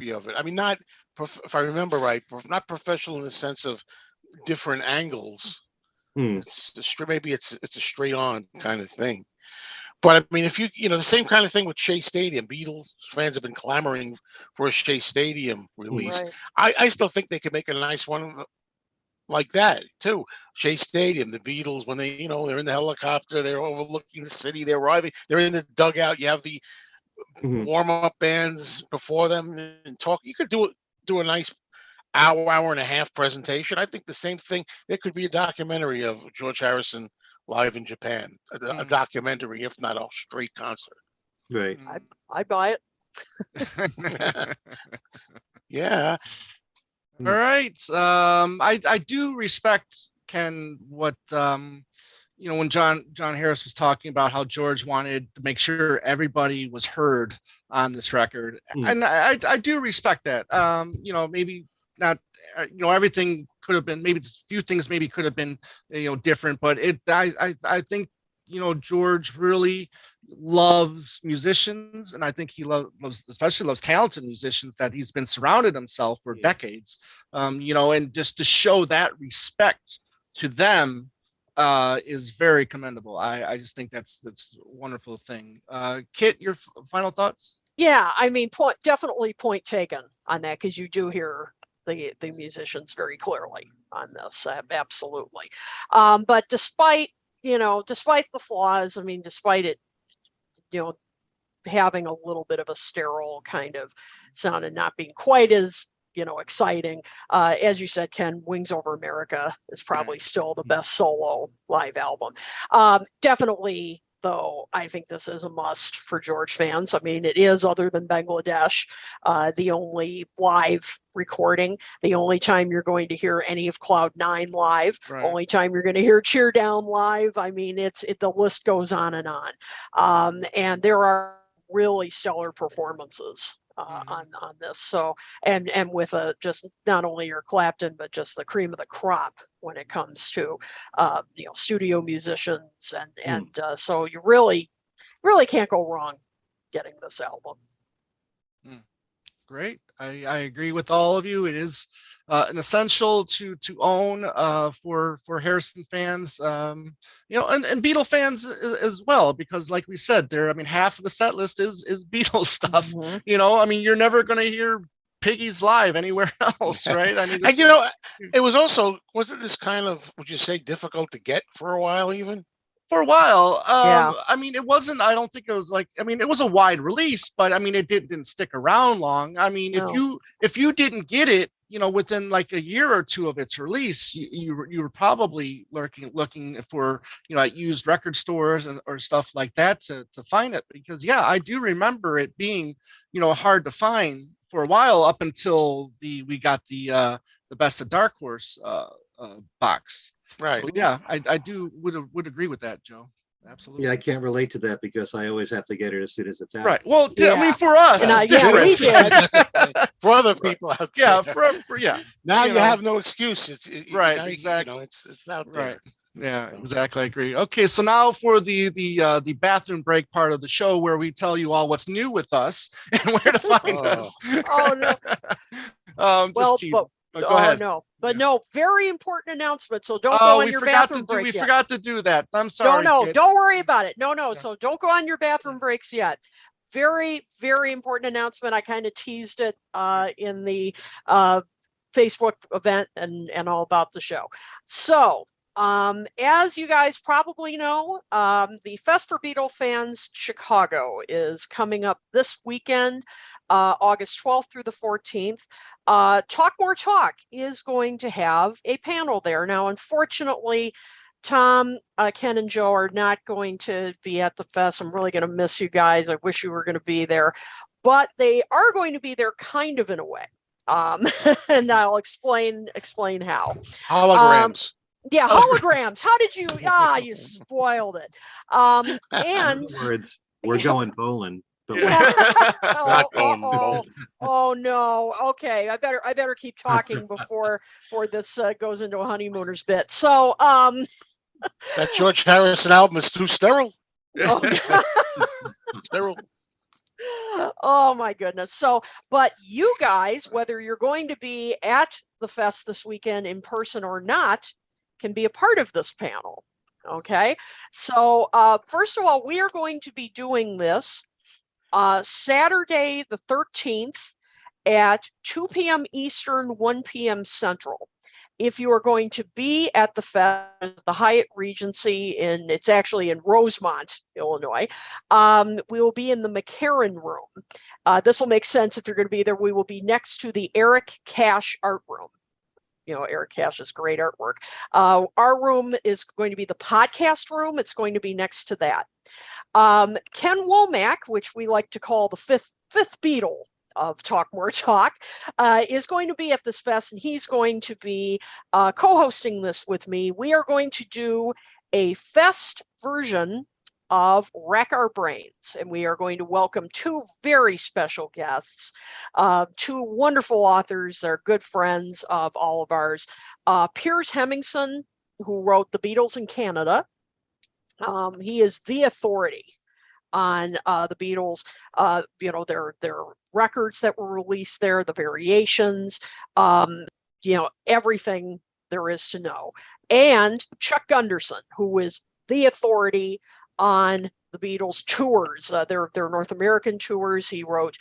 tells
of it. I mean, not if I remember right, not professional in the sense of different angles. It's maybe it's a straight on kind of thing. But I mean, if you know, the same kind of thing with Shea Stadium. Beatles fans have been clamoring for a Shea Stadium release.
Right.
I still think they could make a nice one like that too. Shea Stadium, the Beatles, when they, you know, they're in the helicopter, they're overlooking the city, they're arriving, they're in the dugout. You have the warm-up bands before them and talk. You could do a nice hour and a half presentation. I think the same thing. There could be a documentary of George Harrison live in Japan, a documentary, if not a straight concert.
Right.
I buy it.
Yeah.
All right. I do respect, Ken, what you know, when John Harris was talking about how George wanted to make sure everybody was heard on this record, and I do respect that. You know, maybe not. You know, everything could have been, maybe a few things maybe could have been, you know, different, but I think, you know, George really loves musicians, and I think he especially loves talented musicians that he's been surrounded himself for decades. You know, and just to show that respect to them is very commendable. I just think that's a wonderful thing. Kit, your final thoughts?
Yeah, I mean, definitely point taken on that, because you do hear the musicians very clearly on this. Absolutely. But despite the flaws, I mean, despite it, you know, having a little bit of a sterile kind of sound and not being quite as, you know, exciting, as you said, Ken, Wings Over America is probably still the best solo live album. Definitely though, I think this is a must for George fans. I mean, it is, other than Bangladesh, the only live recording, the only time you're going to hear any of Cloud 9 live,
Right.
only time you're going to hear Cheer Down live. I mean, the list goes on and on. And there are really stellar performances on this. So, and with just not only your Clapton, but just the cream of the crop when it comes to studio musicians, and so you really can't go wrong getting this album.
Great. I agree with all of you. It is an essential to own for Harrison fans, and Beatle fans as well, because like we said, half of the set list is Beatles stuff. I mean, you're never going to hear Piggies live anywhere else, right? I mean,
and wasn't this kind of, would you say, difficult to get for a while even?
For a while.
Yeah.
I mean, it wasn't, I don't think it was it was a wide release, but I mean, it didn't stick around long. I mean,
No.
if you didn't get it, within like a year or two of its release, you were probably looking for, at used record stores or stuff like that to find it, because I do remember it being, hard to find for a while, up until we got the Best of Dark Horse box.
Right.
So, I would agree with that, Joe. Absolutely.
Yeah, I can't relate to that because I always have to get it as soon as it's out.
Right. Well, I mean, for us,
And,
it's
we
different.
did.
For other people out there. Now you
know.
have no excuse.
Right,
now
exactly.
It's out there.
Right. Yeah, exactly. I agree. Okay, so now for the bathroom break part of the show, where we tell you all what's new with us and where to find us.
Oh no.
Just teasing. Go ahead.
No, very important announcement. So don't go on your bathroom break.
We forgot to do that. I'm sorry.
No, don't worry about it. No. So don't go on your bathroom breaks yet. Very, very important announcement. I kind of teased it in the Facebook event and all about the show. So, as you guys probably know, the Fest for Beatles Fans Chicago is coming up this weekend, August 12th through the 14th. Talk More Talk is going to have a panel there. Now, unfortunately, Tom, Ken, and Joe are not going to be at the fest. I'm really going to miss you guys. I wish you were going to be there, but they are going to be there kind of in a way. And I'll explain how.
Holograms.
Yeah, holograms. How did you? You spoiled it. And
In other words, we're going bowling. But
oh no. Okay, I better keep talking before this goes into a honeymooners bit. So
that George Harrison album is too sterile. Sterile.
Oh my goodness. So, but you guys, whether you're going to be at the fest this weekend in person or not, can be a part of this panel. Okay. So first of all, we are going to be doing this Saturday the 13th at 2 p.m. Eastern, 1 p.m. Central. If you are going to be at the fest, the Hyatt Regency it's actually in Rosemont, Illinois, we will be in the McCarran Room. This will make sense if you're going to be there. We will be next to the Eric Cash Art Room. Eric Cash's great artwork. Our room is going to be the podcast room. It's going to be next to that. Ken Womack, which we like to call the fifth Beatle of Talk More Talk, is going to be at this fest, and he's going to be co-hosting this with me. We are going to do a fest version of Wrack Our Brains, and we are going to welcome two very special guests, two wonderful authors. They're good friends of all of ours. Piers Hemmingson, who wrote The Beatles in Canada. He is the authority on the Beatles, their records that were released there, the variations, everything there is to know. And Chuck Gunderson, who is the authority on the Beatles tours, their North American tours. He wrote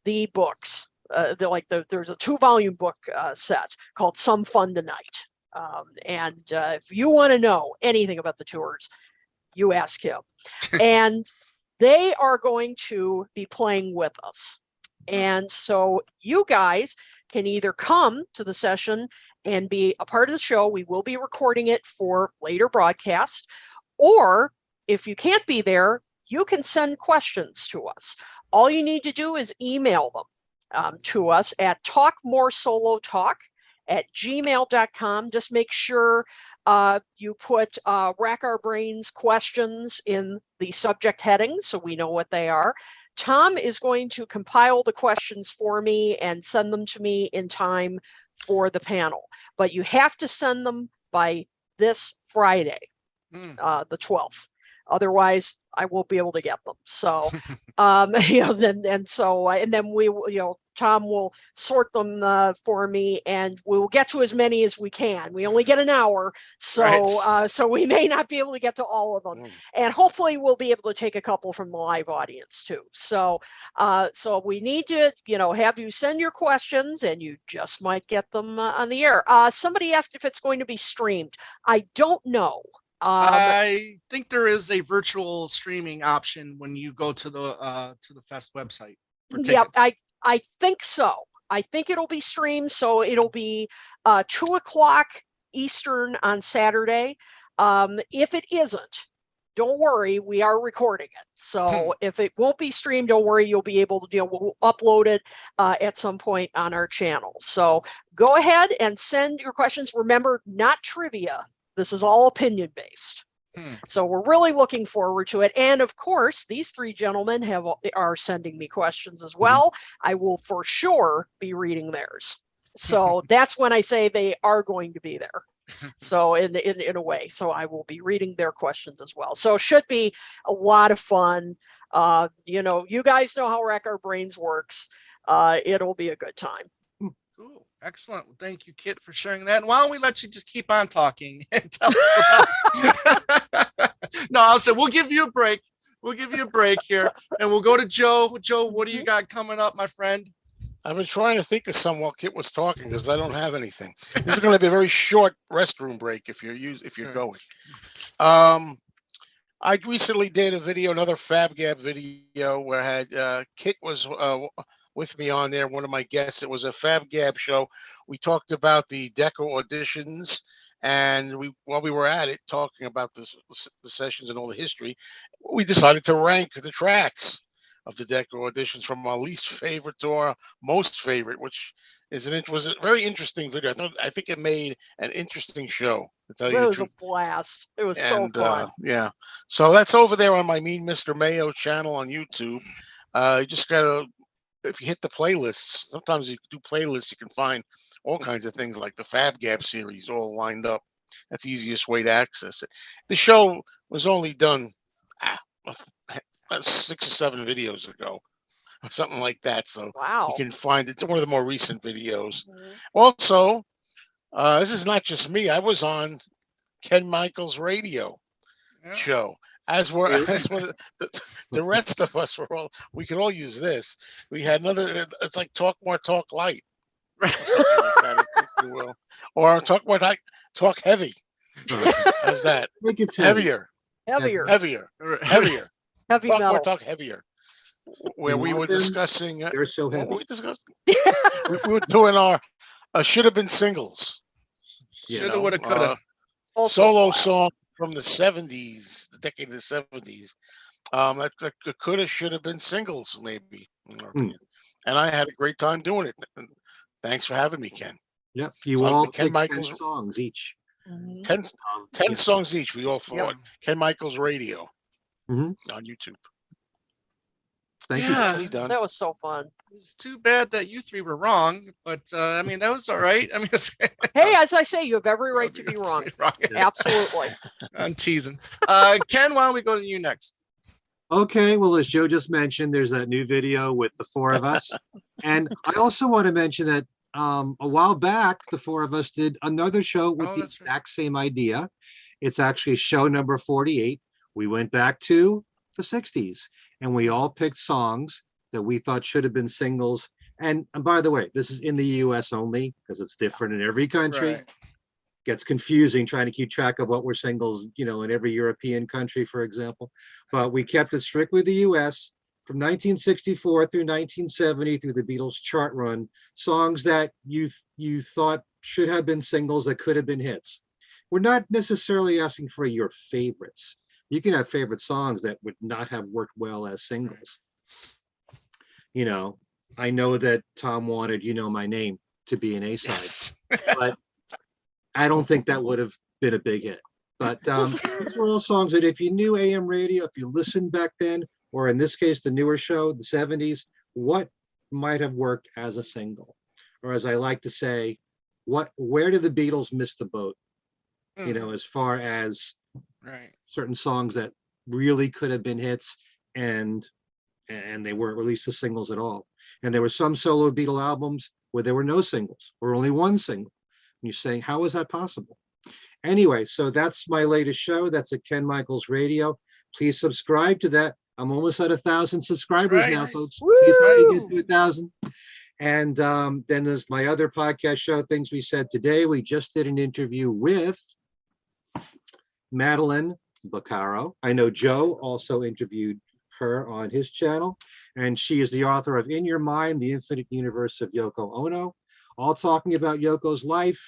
the books. There's a 2-volume book set called Some Fun Tonight. And if you want to know anything about the tours, you ask him. And they are going to be playing with us. And so you guys can either come to the session and be a part of the show. We will be recording it for later broadcast, or if you can't be there, you can send questions to us. All you need to do is email them to us at talkmoresolotalk@gmail.com. Just make sure you put Rack Our Brains questions in the subject heading so we know what they are. Tom is going to compile the questions for me and send them to me in time for the panel. But you have to send them by this Friday, the 12th. Otherwise, I won't be able to get them. So, then we, Tom will sort them for me, and we'll get to as many as we can. We only get an hour, so so we may not be able to get to all of them, and hopefully we'll be able to take a couple from the live audience too. So, so we need to, have you send your questions, and you just might get them on the air. Somebody asked if it's going to be streamed. I don't know.
I think there is a virtual streaming option when you go to the Fest website.
Yep, I think so. I think it'll be streamed, so it'll be 2:00 Eastern on Saturday. If it isn't, don't worry, we are recording it. So if it won't be streamed, don't worry, you'll be able to, we'll upload it at some point on our channel. So go ahead and send your questions. Remember, not trivia. This is all opinion based. So we're really looking forward to it. And of course, these three gentlemen are sending me questions as well. I will for sure be reading theirs. So that's when I say they are going to be there. So in a way, so I will be reading their questions as well. So it should be a lot of fun. You guys know how Wrack Our Brains works. It'll be a good time.
Cool. Excellent. Thank you, Kit, for sharing that. And why don't we let you just keep on talking and tell us about... No, I'll say we'll give you a break. We'll give you a break here, and we'll go to Joe. Joe, what do you got coming up, my friend?
I've been trying to think of some while Kit was talking because I don't have anything. This is going to be a very short restroom break if you're going. I recently did a video, another Fab Gab video, where I had Kit was with me on there, one of my guests. It was a Fab Gab show. We talked about the Deco auditions, and while we were at it, talking about the sessions and all the history, we decided to rank the tracks of the Deco auditions from our least favorite to our most favorite, which was a very interesting video. I think it made an interesing show, to tell you the truth.
It was a blast. It was so fun.
Yeah. So that's over there on my Mean Mr. Mayo channel on YouTube. You just gotta, if you hit the playlists, sometimes you do playlists, you can find all kinds of things like the Fab Gab series all lined up. That's the easiest way to access it. The show was only done 6 or 7 videos ago, or something like that. So you can find it. It's one of the more recent videos. Also, this is not just me. I was on Ken Michaels' radio show. As were the rest of us were we could all use this. We had another, it's like Talk More Talk Light. Or something like that, if you will. Or Talk More Talk Heavy. How's that?
Think it's
heavier.
Heavier.
Heavy
Heavy
Talk
metal.
More Talk Heavier. Where we were discussing.
They're so heavy.
What were we discussing? we were doing our should have been singles.
Shoulda, woulda, coulda.
Solo song from the 70s, the decade of the 70s. That coulda, should have been singles, maybe. In our opinion. And I had a great time doing it. Thanks for having me, Ken.
Yep. You all
Ken
picked
Michaels
10 songs each.
10 songs each. We all fought. Ken Michaels Radio on YouTube.
Thank
you.
That was so fun.
It's too bad that you three were wrong, but I mean, that was all right. I mean,
hey, as I say, you have every right to be wrong. Absolutely.
I'm teasing. Ken, why don't we go to you next?
Okay, well, as Joe just mentioned, there's that new video with the 4 of us. And I also want to mention that a while back, the 4 of us did another show with the exact same idea. It's actually show number 48. We went back to the 60s and we all picked songs that we thought should have been singles. And by the way, this is in the US only because it's different in every country.
Right.
Gets confusing trying to keep track of what were singles, in every European country, for example. But we kept it strictly the US from 1964 through 1970 through the Beatles chart run, songs that you thought should have been singles that could have been hits. We're not necessarily asking for your favorites. you can have favorite songs that would not have worked well as singles. You know, I know that Tom wanted "You Know My Name" to be an A-side,
Yes.
but I don't think that would have been a big hit. But these were all songs that if you knew AM radio, if you listened back then, or in this case, the newer show, the 70s, what might have worked as a single? Or as I like to say, where did the Beatles miss the boat? You know, as far as
Right.
certain songs that really could have been hits and they weren't released as singles at all. And there were some solo Beatle albums where there were no singles or only one single. And you're saying, how is that possible? Anyway, so that's my latest show. That's at Ken Michaels Radio. Please subscribe to that. I'm almost at 1,000 subscribers now, folks. Please help me get to 1,000. And then there's my other podcast show, Things We Said Today. We just did an interview with Madeline Baccaro. I know Joe also interviewed her on his channel, and she is the author of In Your Mind, The Infinite Universe of Yoko Ono, all talking about Yoko's life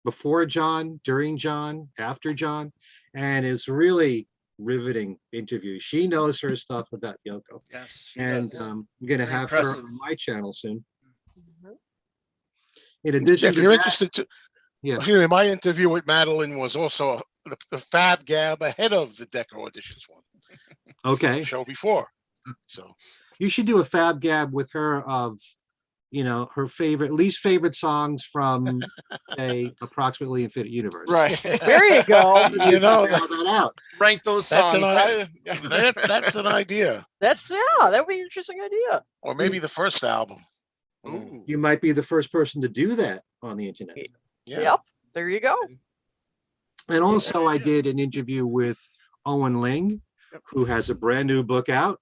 before John, during John, after John, and it's really riveting interview. She knows her stuff about Yoko.
Yes. She
And
does.
I'm going to
Very
have her
impressive.
on my channel soon.
Mhm.
In addition
If
to
you're
that,
interested to,
yeah.
here, my interview with Madeline was also the Fab Gab ahead of the Decca Auditions one,
Okay,
show before. So
you should do a Fab Gab with her of, you know, her least favorite songs from, say, approximately Infinite Universe.
Right.
There you go.
you know,
Figure that out.
Rank those
That's
songs.
that's an idea,
That's that would be an interesting idea.
or maybe the first album.
Ooh.
You might be the first person to do that on the internet.
Yeah.
Yep. There you go.
And also, I did an interview with Owen Ling, who has a brand new book out,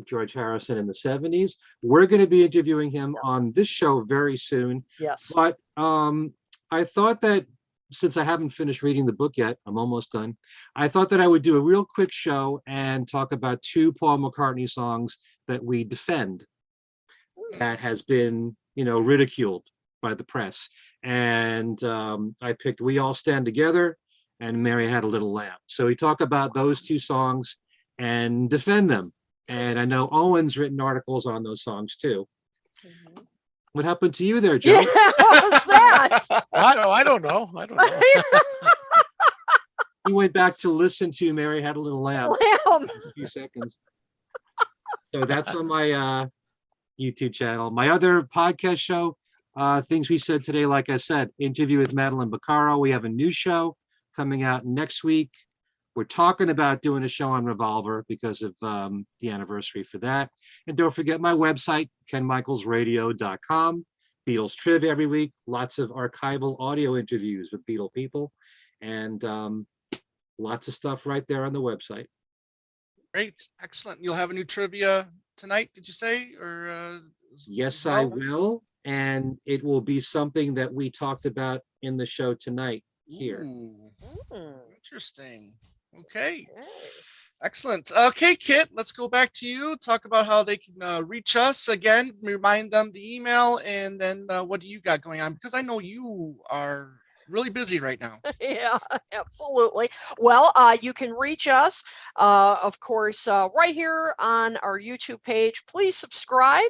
George Harrison in the 70s. We're going to be interviewing him
Yes.
on this show very soon.
Yes.
But I thought that since I haven't finished reading the book yet, I'm almost done. I thought that I would do a real quick show and talk about 2 Paul McCartney songs that we defend that has been, you know, ridiculed by the press. And I picked We All Stand Together and Mary Had a Little Lamb. So we talk about those 2 songs and defend them. And I know Owen's written articles on those songs too.
Mhm.
What happened to you there, Joe?
Yeah, what was that?
I don't know. I don't know.
He went back to listen to Mary Had a Little Lamb
Lamb.
in a few seconds. So that's on my YouTube channel. My other podcast show, Things We Said Today, like I said, interview with Madeline Baccaro. We have a new show coming out next week. We're talking about doing a show on Revolver because of the anniversary for that. And don't forget my website, kenmichaelsradio.com. Beatles Trivia every week. Lots of archival audio interviews with Beatle people. And lots of stuff right there on the website.
Great. Excellent. You'll have a new trivia tonight, did you say? Or
Yes, I will. And it will be something that we talked about in the show tonight here.
Ooh,
Mm.
interesting. Okay.
Okay.
Excellent. Okay, Kit, let's go back to you. Talk about how they can reach us again. Remind them the email, and then what do you got going on? Because I know you are really busy right now.
Yeah, absolutely. Well, you can reach us, of course, right here on our YouTube page. Please subscribe.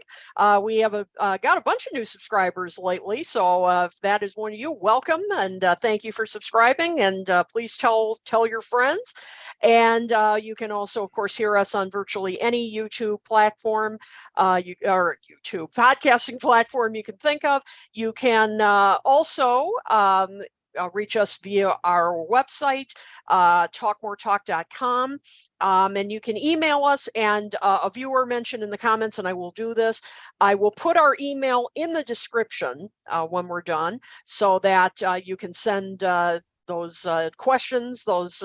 We have got a bunch of new subscribers lately, so if that is one of you, welcome, and thank you for subscribing. And please tell your friends. And you can also, of course, hear us on virtually any YouTube platform, or YouTube podcasting platform you can think of. You can also reach us via our website, talkmoretalk.com. And you can email us, and a viewer mentioned in the comments, and I will do this. I will put our email in the description when we're done, so that you can send those questions, those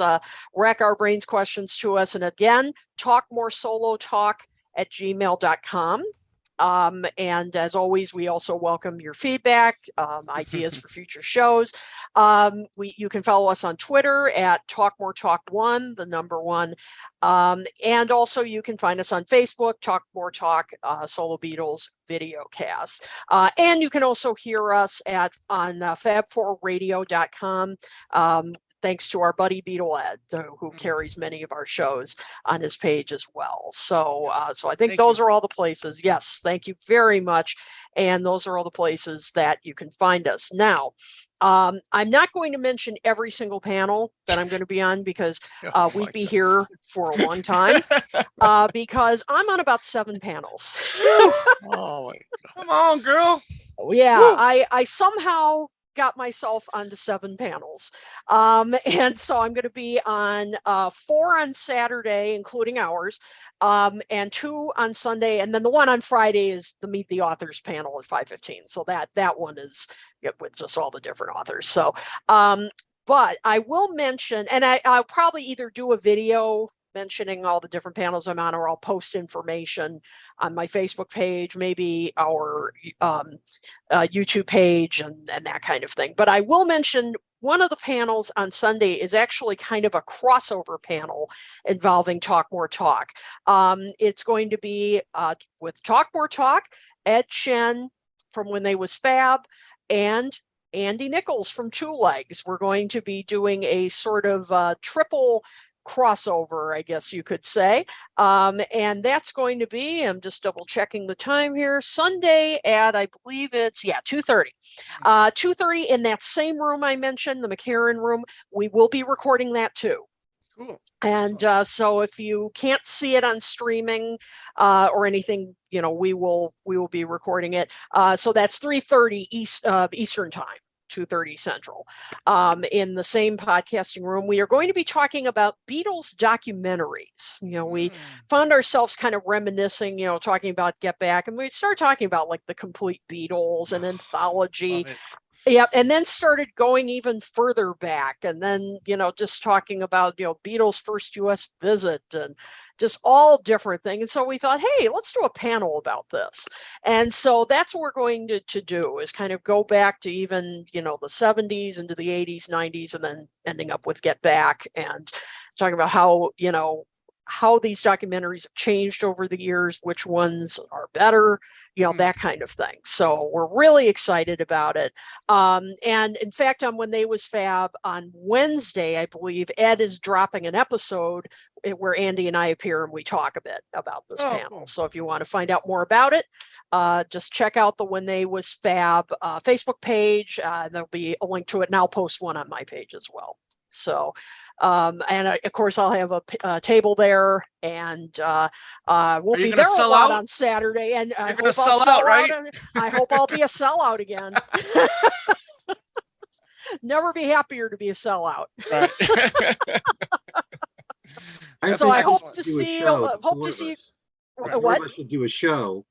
Wrack Our Brains questions to us. And again, talkmoresolotalk@gmail.com. And as always, we also welcome your feedback, ideas for future shows. You can follow us on Twitter at talkmoretalk1, the number 1. And also you can find us on Facebook, Talk More Talk, Solo Beatles videocast. And you can also hear us on fab4radio.com. thanks to our buddy Beetle Ed, who carries many of our shows on his page as well. So so I think
Thank
those
you.
are all the places. Yes, thank you very much. And those are all the places that you can find us. Now, I'm not going to mention every single panel that I'm going to be on because
Oh,
we'd
my
be
God.
here for a long time because I'm on about 7 panels.
Oh,
Come on, girl.
Yeah,
Woo.
I somehow got myself onto 7 panels. And so I'm going to be on 4 on Saturday, including ours, and 2 on Sunday. And then the one on Friday is the Meet the Authors panel at 5:15. So that one is with just all the different authors. So, but I will mention, and I'll probably either do a video mentioning all the different panels I'm on, or I'll post information on my Facebook page, maybe our YouTube page and that kind of thing. But I will mention one of the panels on Sunday is actually kind of a crossover panel involving Talk More Talk. It's going to be with Talk More Talk, Ed Chen from When They Was Fab, and Andy Nichols from Two Legs. We're going to be doing a sort of triple crossover, I guess you could say. And that's going to be, I'm just double checking the time here, Sunday at, I believe it's, 2:30. 2:30 in that same room I mentioned, the McCarran room. We will be recording that too.
Cool.
And so if you can't see it on streaming or anything, we will be recording it. So that's 3:30 Eastern time. 2:30 Central, in the same podcasting room. We are going to be talking about Beatles documentaries. We found ourselves kind of reminiscing, talking about Get Back, and we started talking about like the Complete Beatles and Anthology. Yeah, and then started going even further back, and then just talking about Beatles' first U.S. visit and just all different things. And so we thought, hey, let's do a panel about this. And so that's what we're going to do, is kind of go back to even the 70s into the 80s, 90s, and then ending up with Get Back and talking about how these documentaries have changed over the years, which ones are better, that kind of thing. So we're really excited about it. And in fact, on When They Was Fab on Wednesday, I believe Ed is dropping an episode where Andy and I appear and we talk a bit about this panel.
Cool.
So if you want to find out more about it, just check out the When They Was Fab Facebook page. There'll be a link to it, and I'll post one on my page as well. So, and of course, I'll have a table there, and won't be there a lot on Saturday. And I hope I'll sell out, right? I hope I'll be a sellout again. Never be happier to be a sellout.
Right.
So I hope to see you. Hope to see you. What?
I should do a show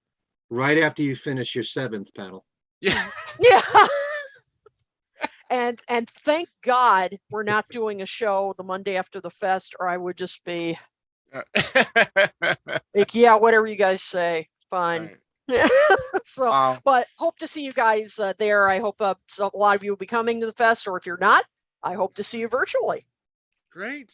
right after you finish your 7th panel.
Yeah.
Yeah. And thank God we're not doing a show the Monday after the fest, or I would just be like, yeah, whatever you guys say, fine. Right. So, but hope to see you guys there. I hope a lot of you will be coming to the fest, or if you're not, I hope to see you virtually.
Great.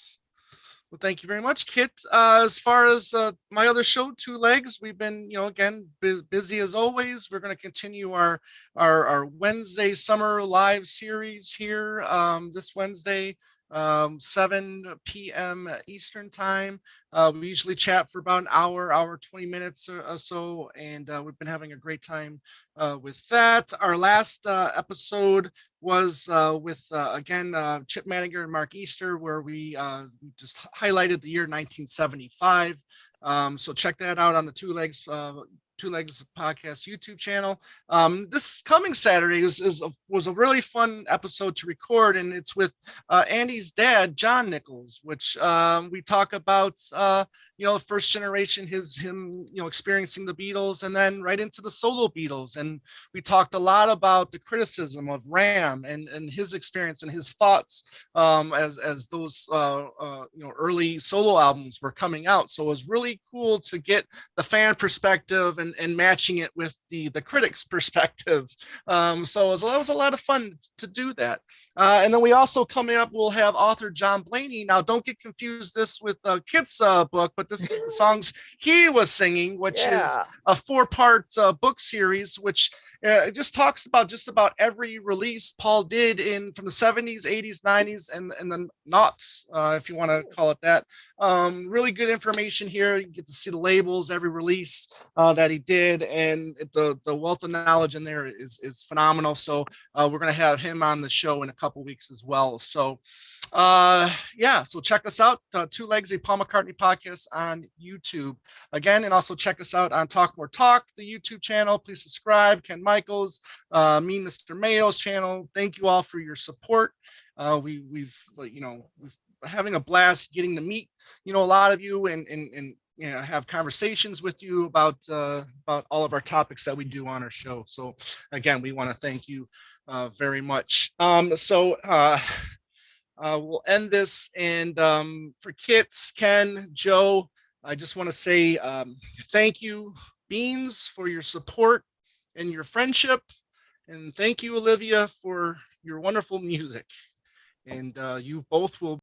Well, thank you very much, Kit. As far as my other show, Two Legs, we've been, again, busy as always. We're going to continue our Wednesday summer live series here this Wednesday, 7 p.m. Eastern time. We usually chat for about an hour 20 minutes or so, and we've been having a great time with that. Our last episode was with, again, Chip Madinger and Mark Easter, where we just highlighted the year 1975. So check that out on the Two Legs podcast YouTube channel. This coming Saturday was a really fun episode to record, and it's with Andy's dad, John Nichols, which we talk about first generation, him experiencing the Beatles, and then right into the solo Beatles. And we talked a lot about the criticism of Ram and his experience and his thoughts as those early solo albums were coming out. So it was really cool to get the fan perspective and matching it with the critics perspective. So it was a lot of fun to do that. And then we also, coming up, we'll have author John Blaney. Now, don't get confused this with Kit's book, but this is the songs he was singing, which is
Yeah.
a 4-part book series, which it just talks about just about every release Paul did from the 70s, 80s, 90s, and the knots, if you want to call it that. Really good information here. You get to see the labels, every release that he did, and the wealth of knowledge in there is phenomenal. So we're going to have him on the show in a couple weeks as well. So yeah, so check us out, Two Legs, a Paul McCartney podcast on YouTube again, and also check us out on Talk More Talk, the YouTube channel. Please subscribe. Ken Michaels, me, Mr. Mayo's channel. Thank you all for your support. We've having a blast getting to meet a lot of you and have conversations with you about all of our topics that we do on our show. So again, we want to thank you very much. We'll end this, and for Kits, Ken, Joe, I just want to say thank you, Beans, for your support and your friendship, and thank you, Olivia, for your wonderful music. And you both will